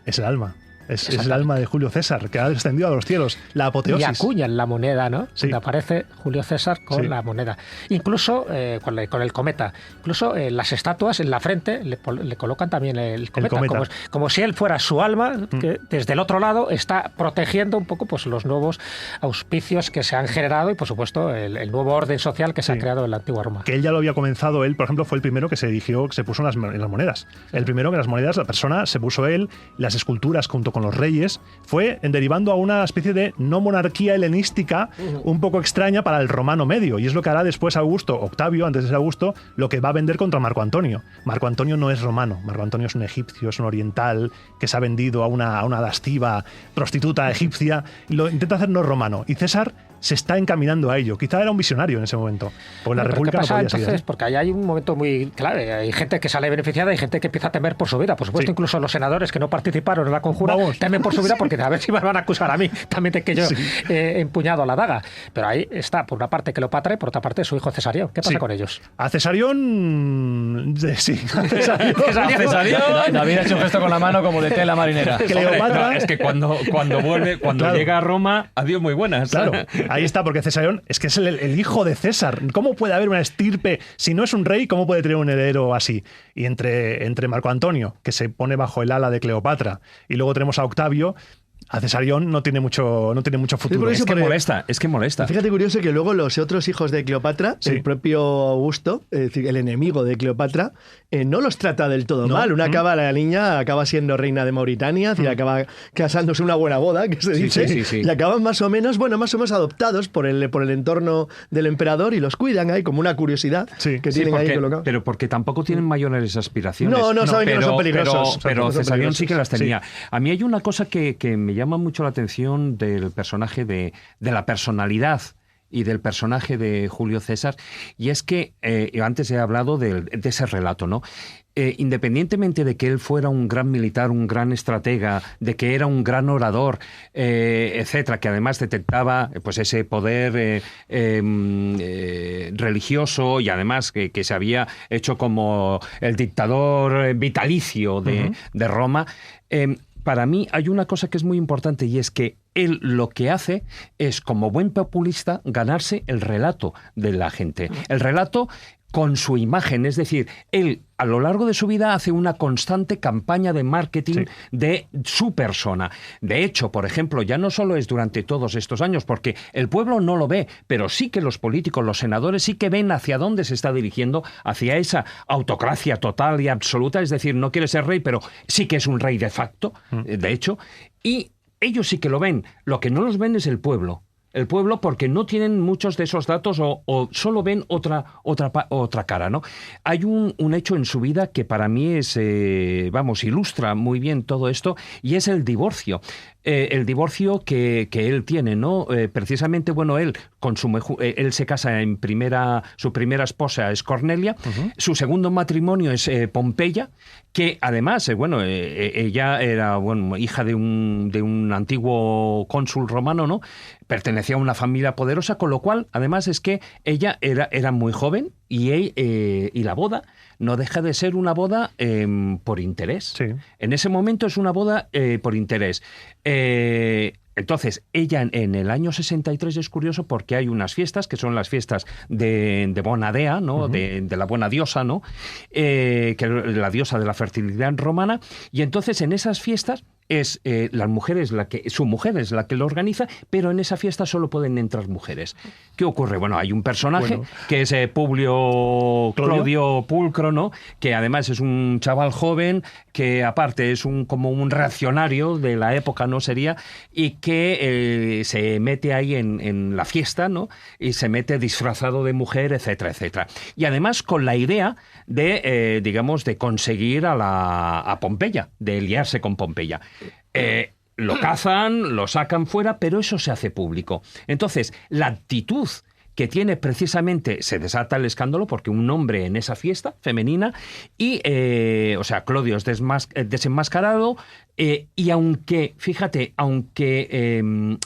Es el alma. Es el alma de Julio César, que ha descendido a los cielos, la apoteosis. Y acuñan la moneda, ¿no? Sí. Donde aparece Julio César con la moneda. Incluso con el cometa. Incluso las estatuas en la frente le colocan también el cometa. Como si él fuera su alma, que desde el otro lado está protegiendo un poco pues, los nuevos auspicios que se han generado y, por supuesto, el nuevo orden social que se ha creado en la antigua Roma. Que él ya lo había comenzado, él, por ejemplo, fue el primero que se puso en las monedas. El primero que las monedas, la persona, se puso él, las esculturas junto con los reyes, fue derivando a una especie de no monarquía helenística un poco extraña para el romano medio, y es lo que hará después Octavio, antes de ser Augusto, lo que va a vender contra Marco Antonio. Marco Antonio no es romano, Marco Antonio es un egipcio, es un oriental que se ha vendido a una lasciva prostituta egipcia, y lo intenta hacer no romano, y César se está encaminando a ello. Quizá era un visionario en ese momento. Porque la República no podía seguir así. Porque ahí hay un momento muy clave. Hay gente que sale beneficiada, hay gente que empieza a temer por su vida. Por supuesto, incluso los senadores que no participaron en la conjura temen por su vida porque a ver si me van a acusar a mí también de que yo he empuñado la daga. Pero ahí está, por una parte Cleopatra y por otra parte su hijo Cesarión. ¿Qué pasa con ellos? A Cesarión... Cesarión. David ha hecho un gesto con la mano como de tela marinera. Cleopatra... No, es que cuando vuelve, llega a Roma, adiós muy buenas. Claro. Ahí está, porque Cesarión es que es el hijo de César. ¿Cómo puede haber una estirpe? Si no es un rey, ¿cómo puede tener un heredero así? Y entre Marco Antonio, que se pone bajo el ala de Cleopatra, y luego tenemos a Octavio, a Cesarión no tiene mucho futuro. Es que molesta. Fíjate curioso que luego los otros hijos de Cleopatra, el propio Augusto, es decir, el enemigo de Cleopatra, no los trata del todo mal. La niña acaba siendo reina de Mauritania, acaba casándose una buena boda, que se dice, y acaban más o menos adoptados por el entorno del emperador y los cuidan ahí como una curiosidad que tienen ahí colocado. Pero porque tampoco tienen mayores aspiraciones. No saben que no son peligrosos. Pero Cesarión sí que las tenía. A mí hay una cosa que me llama mucho la atención del personaje de la personalidad y del personaje de Julio César, y es que antes he hablado de ese relato, ¿no? Independientemente de que él fuera un gran militar, un gran estratega, de que era un gran orador, etcétera, que además detectaba pues ese poder religioso y además que se había hecho como el dictador vitalicio de Roma, para mí hay una cosa que es muy importante, y es que él lo que hace es, como buen populista, ganarse el relato de la gente. El relato con su imagen, es decir, él a lo largo de su vida hace una constante campaña de marketing de su persona. De hecho, por ejemplo, ya no solo es durante todos estos años, porque el pueblo no lo ve, pero sí que los políticos, los senadores, sí que ven hacia dónde se está dirigiendo, hacia esa autocracia total y absoluta, es decir, no quiere ser rey, pero sí que es un rey de facto, de hecho, y ellos sí que lo ven. Lo que no los ven es el pueblo. El pueblo, porque no tienen muchos de esos datos o solo ven otra cara, ¿no? Hay un hecho en su vida que para mí es, ilustra muy bien todo esto, y es el divorcio. El divorcio que él tiene, ¿no? Precisamente, él con él se casa su primera esposa es Cornelia, su segundo matrimonio es Pompeya, que además, ella era, hija de un antiguo cónsul romano, ¿no? Pertenecía a una familia poderosa, con lo cual, además, es que ella era muy joven y la boda no deja de ser una boda por interés. Sí. En ese momento es una boda por interés. Entonces, ella en el año 63 es curioso porque hay unas fiestas, que son las fiestas de Bonadea, ¿no? De la buena diosa, ¿no? Que es la diosa de la fertilidad romana. Y entonces, en esas fiestas, es su mujer es la que lo organiza, pero en esa fiesta solo pueden entrar mujeres. ¿Qué ocurre? Bueno, hay un personaje que es Publio Claudio Pulcro, ¿no? Que además es un chaval joven, que aparte es como un reaccionario de la época, ¿no? Sería, y que se mete ahí en la fiesta, ¿no? Y se mete disfrazado de mujer, etcétera, etcétera. Y además con la idea de, de conseguir a Pompeya, de liarse con Pompeya. Lo cazan, lo sacan fuera, pero eso se hace público. Entonces, la actitud que tiene precisamente, se desata el escándalo porque un hombre en esa fiesta femenina y, Clodio es desenmascarado y aunque, fíjate,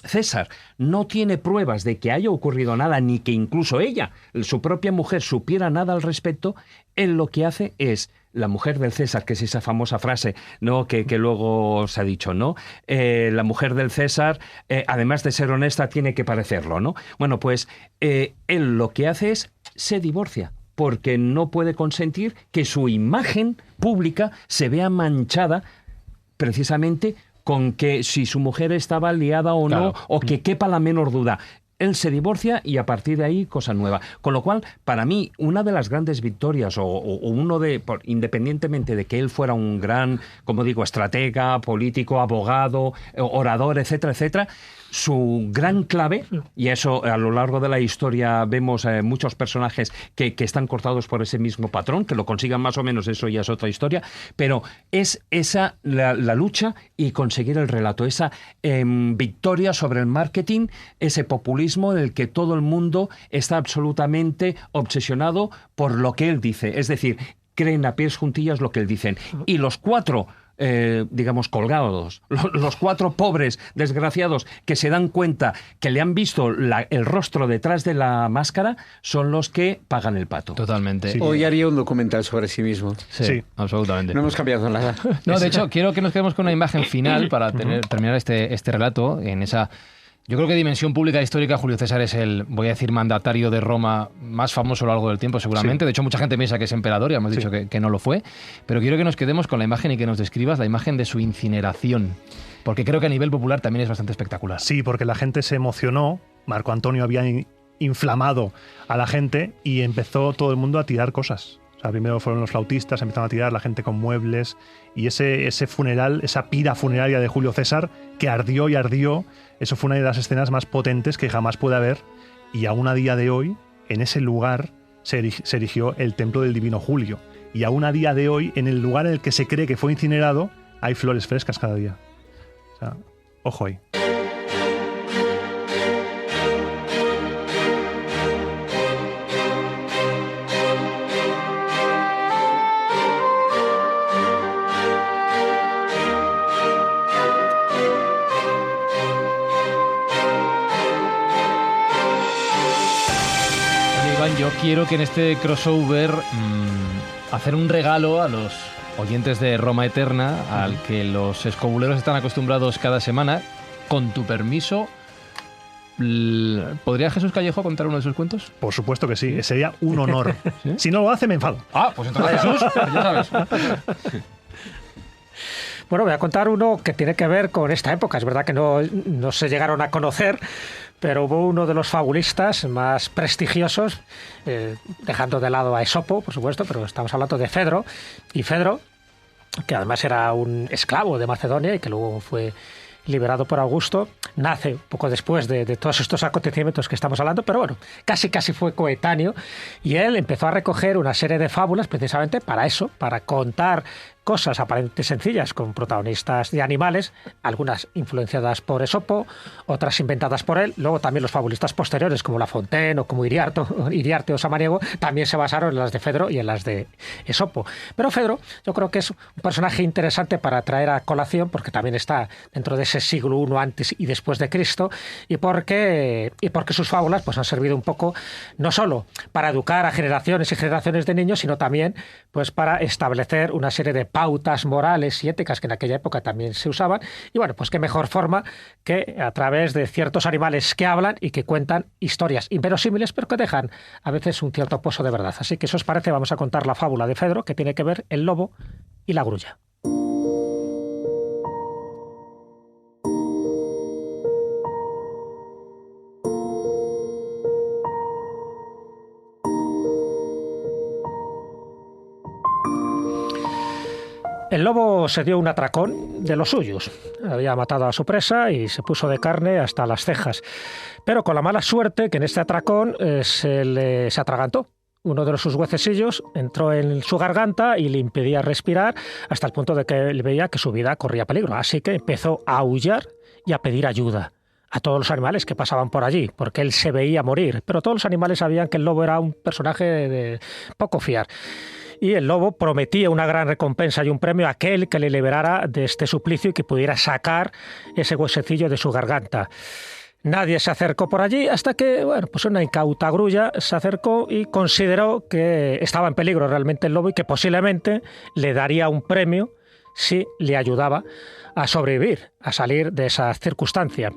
César no tiene pruebas de que haya ocurrido nada ni que incluso ella, su propia mujer, supiera nada al respecto, él lo que hace es, la mujer del César, que es esa famosa frase, ¿no? que luego se ha dicho, ¿no? La mujer del César, además de ser honesta, tiene que parecerlo, ¿no? Bueno, pues él lo que hace es, se divorcia, porque no puede consentir que su imagen pública se vea manchada precisamente con que si su mujer estaba liada o no, o que quepa la menor duda. Él se divorcia y a partir de ahí cosa nueva. Con lo cual, para mí, una de las grandes victorias, independientemente de que él fuera un gran, como digo, estratega, político, abogado, orador, etcétera, etcétera, su gran clave, y eso a lo largo de la historia vemos muchos personajes que están cortados por ese mismo patrón, que lo consigan más o menos, eso ya es otra historia, pero es esa la lucha y conseguir el relato, esa victoria sobre el marketing, ese populismo en el que todo el mundo está absolutamente obsesionado por lo que él dice, es decir, creen a pies juntillas lo que él dicen. Y los cuatro colgados, los cuatro pobres desgraciados que se dan cuenta que le han visto el rostro detrás de la máscara son los que pagan el pato. Totalmente. Sí. Hoy haría un documental sobre sí mismo. Sí, absolutamente. No hemos cambiado nada. No, de hecho, quiero que nos quedemos con una imagen final para terminar este relato en esa... Yo creo que dimensión pública e histórica, Julio César es el, voy a decir, mandatario de Roma más famoso a lo largo del tiempo, seguramente. Sí. De hecho, mucha gente piensa que es emperador, ya hemos dicho que no lo fue. Pero quiero que nos quedemos con la imagen y que nos describas la imagen de su incineración. Porque creo que a nivel popular también es bastante espectacular. Sí, porque la gente se emocionó. Marco Antonio había inflamado a la gente y empezó todo el mundo a tirar cosas. O sea, primero fueron los flautistas, empezaron a tirar, la gente con muebles, y ese funeral, esa pira funeraria de Julio César, que ardió y ardió, eso fue una de las escenas más potentes que jamás puede haber, y aún a día de hoy, en ese lugar, se erigió el templo del Divino Julio, y aún a día de hoy, en el lugar en el que se cree que fue incinerado, hay flores frescas cada día. O sea, ojo ahí. Yo quiero que en este crossover hacer un regalo a los oyentes de Roma Eterna, al que los escobuleros están acostumbrados cada semana. Con tu permiso, ¿podría Jesús Callejo contar uno de sus cuentos? Por supuesto que sí, sería un honor. ¿Sí? Si no lo hace, me enfado. Ah, pues entonces Jesús, ya sabes. Bueno, voy a contar uno que tiene que ver con esta época. Es verdad que no se llegaron a conocer, pero hubo uno de los fabulistas más prestigiosos, dejando de lado a Esopo, por supuesto, pero estamos hablando de Fedro. Y Fedro, que además era un esclavo de Macedonia y que luego fue liberado por Augusto, nace poco después de todos estos acontecimientos que estamos hablando, pero bueno, casi fue coetáneo, y él empezó a recoger una serie de fábulas precisamente para eso, para contar cosas aparentemente sencillas con protagonistas de animales, algunas influenciadas por Esopo, otras inventadas por él. Luego también los fabulistas posteriores como La Fontaine o como Iriarte o Samaniego también se basaron en las de Fedro y en las de Esopo. Pero Fedro yo creo que es un personaje interesante para traer a colación porque también está dentro de ese siglo I antes y después de Cristo y porque sus fábulas pues han servido un poco no solo para educar a generaciones y generaciones de niños, sino también pues para establecer una serie de pautas morales y éticas que en aquella época también se usaban. Y bueno, pues qué mejor forma que a través de ciertos animales que hablan y que cuentan historias inverosímiles, pero que dejan a veces un cierto pozo de verdad. Así que si os parece, vamos a contar la fábula de Fedro, que tiene que ver el lobo y la grulla. El lobo se dio un atracón de los suyos. Había matado a su presa y se puso de carne hasta las cejas. Pero con la mala suerte que en este atracón se atragantó. Uno de sus huesecillos entró en su garganta y le impedía respirar hasta el punto de que él veía que su vida corría peligro. Así que empezó a aullar y a pedir ayuda a todos los animales que pasaban por allí, porque él se veía morir. Pero todos los animales sabían que el lobo era un personaje de poco fiar. Y el lobo prometía una gran recompensa y un premio a aquel que le liberara de este suplicio y que pudiera sacar ese huesecillo de su garganta. Nadie se acercó por allí hasta que, pues una incauta grulla se acercó y consideró que estaba en peligro realmente el lobo y que posiblemente le daría un premio si le ayudaba a sobrevivir, a salir de esa circunstancia.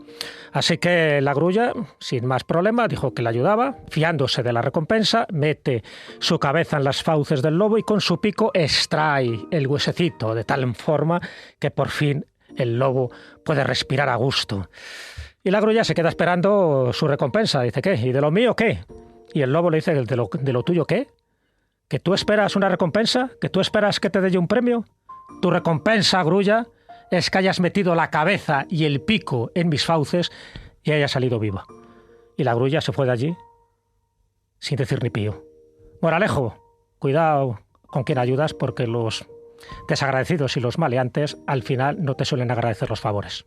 Así que la grulla, sin más problema, dijo que le ayudaba, fiándose de la recompensa, mete su cabeza en las fauces del lobo y con su pico extrae el huesecito, de tal forma que por fin el lobo puede respirar a gusto. Y la grulla se queda esperando su recompensa. Dice, ¿qué? ¿Y de lo mío qué? Y el lobo le dice, ¿de lo tuyo qué? ¿Que tú esperas una recompensa? ¿Que tú esperas que te dé yo un premio? Tu recompensa, grulla, es que hayas metido la cabeza y el pico en mis fauces y hayas salido viva. Y la grulla se fue de allí sin decir ni pío. Moralejo, cuidado con quien ayudas porque los desagradecidos y los maleantes al final no te suelen agradecer los favores.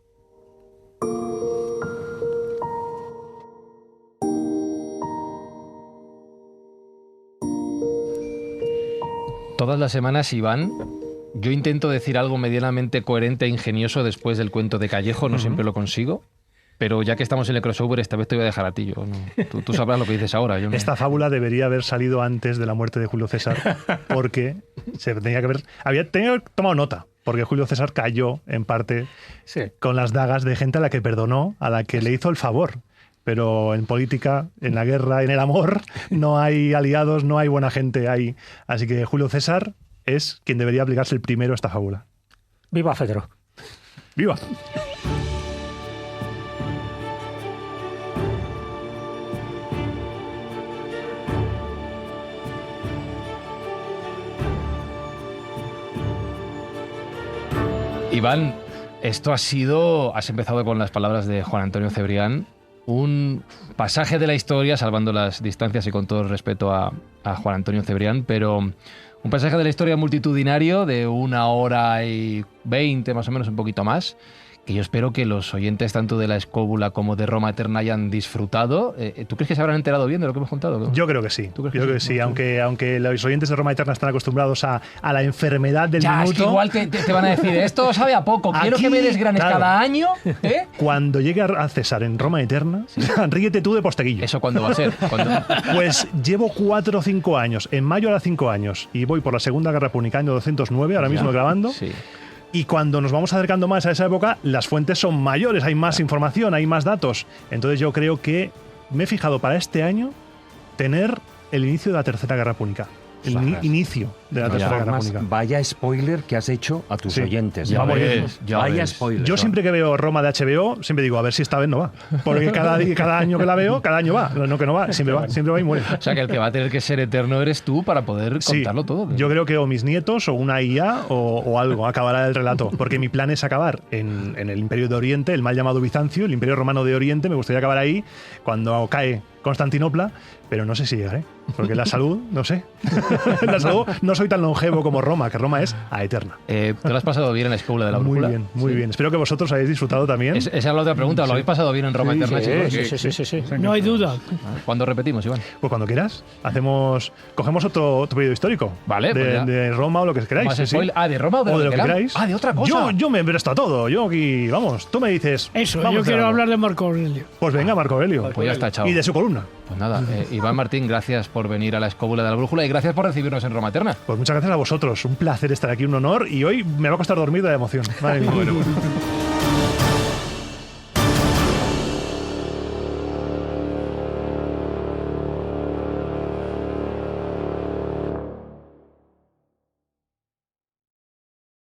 Todas las semanas, Iván, yo intento decir algo medianamente coherente e ingenioso después del cuento de Callejo, no siempre lo consigo, pero ya que estamos en el crossover, esta vez te voy a dejar a ti. Tú sabrás lo que dices ahora. Yo no. Esta fábula debería haber salido antes de la muerte de Julio César, porque se tenía que haber tomado nota, porque Julio César cayó, en parte, con las dagas de gente a la que perdonó, a la que le hizo el favor. Pero en política, en la guerra, en el amor, no hay aliados, no hay buena gente ahí. Así que Julio César es quien debería aplicarse el primero a esta fábula. ¡Viva Fedro! ¡Viva! Iván, has empezado con las palabras de Juan Antonio Cebrián, un pasaje de la historia, salvando las distancias y con todo el respeto a Juan Antonio Cebrián, pero un pasaje de la historia multitudinario de 1 hora y 20, más o menos, un poquito más, que yo espero que los oyentes tanto de La Escóbula como de Roma Eterna hayan disfrutado. ¿Tú crees que se habrán enterado bien de lo que hemos contado? Yo creo que sí. Yo creo que sí, aunque los oyentes de Roma Eterna están acostumbrados a la enfermedad del minuto. Es que igual te van a decir, esto sabe a poco, quiero que me desgranes cada año. Cuando llegue a César en Roma Eterna, ríete tú de Posteguillo. ¿Eso cuándo va a ser? Pues llevo 4 o 5 años. En mayo hará 5 años. Y voy por la Segunda Guerra Púnica, año 209, ahora mismo grabando. Sí. Y cuando nos vamos acercando más a esa época, las fuentes son mayores, hay más información, hay más datos. Entonces yo creo que me he fijado para este año tener el inicio de la Tercera Guerra Púnica. El inicio de la Tercera Guerra Púnica. Vaya spoiler que has hecho a tus oyentes. Vaya spoiler. Yo siempre que veo Roma de HBO, siempre digo, a ver si esta vez no va. Porque cada año que la veo, cada año va. No que no va, siempre va y muere. O sea, que el que va a tener que ser eterno eres tú para poder contarlo todo. Yo creo que o mis nietos o una IA o algo acabará el relato. Porque mi plan es acabar en el Imperio de Oriente, el mal llamado Bizancio, el Imperio Romano de Oriente. Me gustaría acabar ahí cuando cae Constantinopla, pero no sé si llegaré, porque la salud, no sé. La salud no soy tan longevo como Roma, que Roma es a eterna. ¿Te lo has pasado bien en la Escóbula de la Brújula? Muy bien. Espero que vosotros hayáis disfrutado también. Esa es la otra pregunta, ¿lo habéis pasado bien en Roma Eterna, chicos? Sí. No hay duda. ¿Cuándo repetimos, Iván? Pues cuando quieras. Cogemos otro periodo histórico. Vale. De Roma o lo que queráis. ¿De Roma o de lo que queráis? De otra cosa. Yo me presto a todo. Yo aquí, vamos, tú me dices. Eso, yo quiero hablar de Marco Aurelio. Pues venga, Marco Aurelio. Pues ya está, chao. Y de su columna. Pues nada, Iván Martín, gracias por venir a La Escóbula de la Brújula y gracias por recibirnos en Roma Eterna. Pues muchas gracias a vosotros. Un placer estar aquí, un honor. Y hoy me va a costar dormir de la emoción. Madre mía.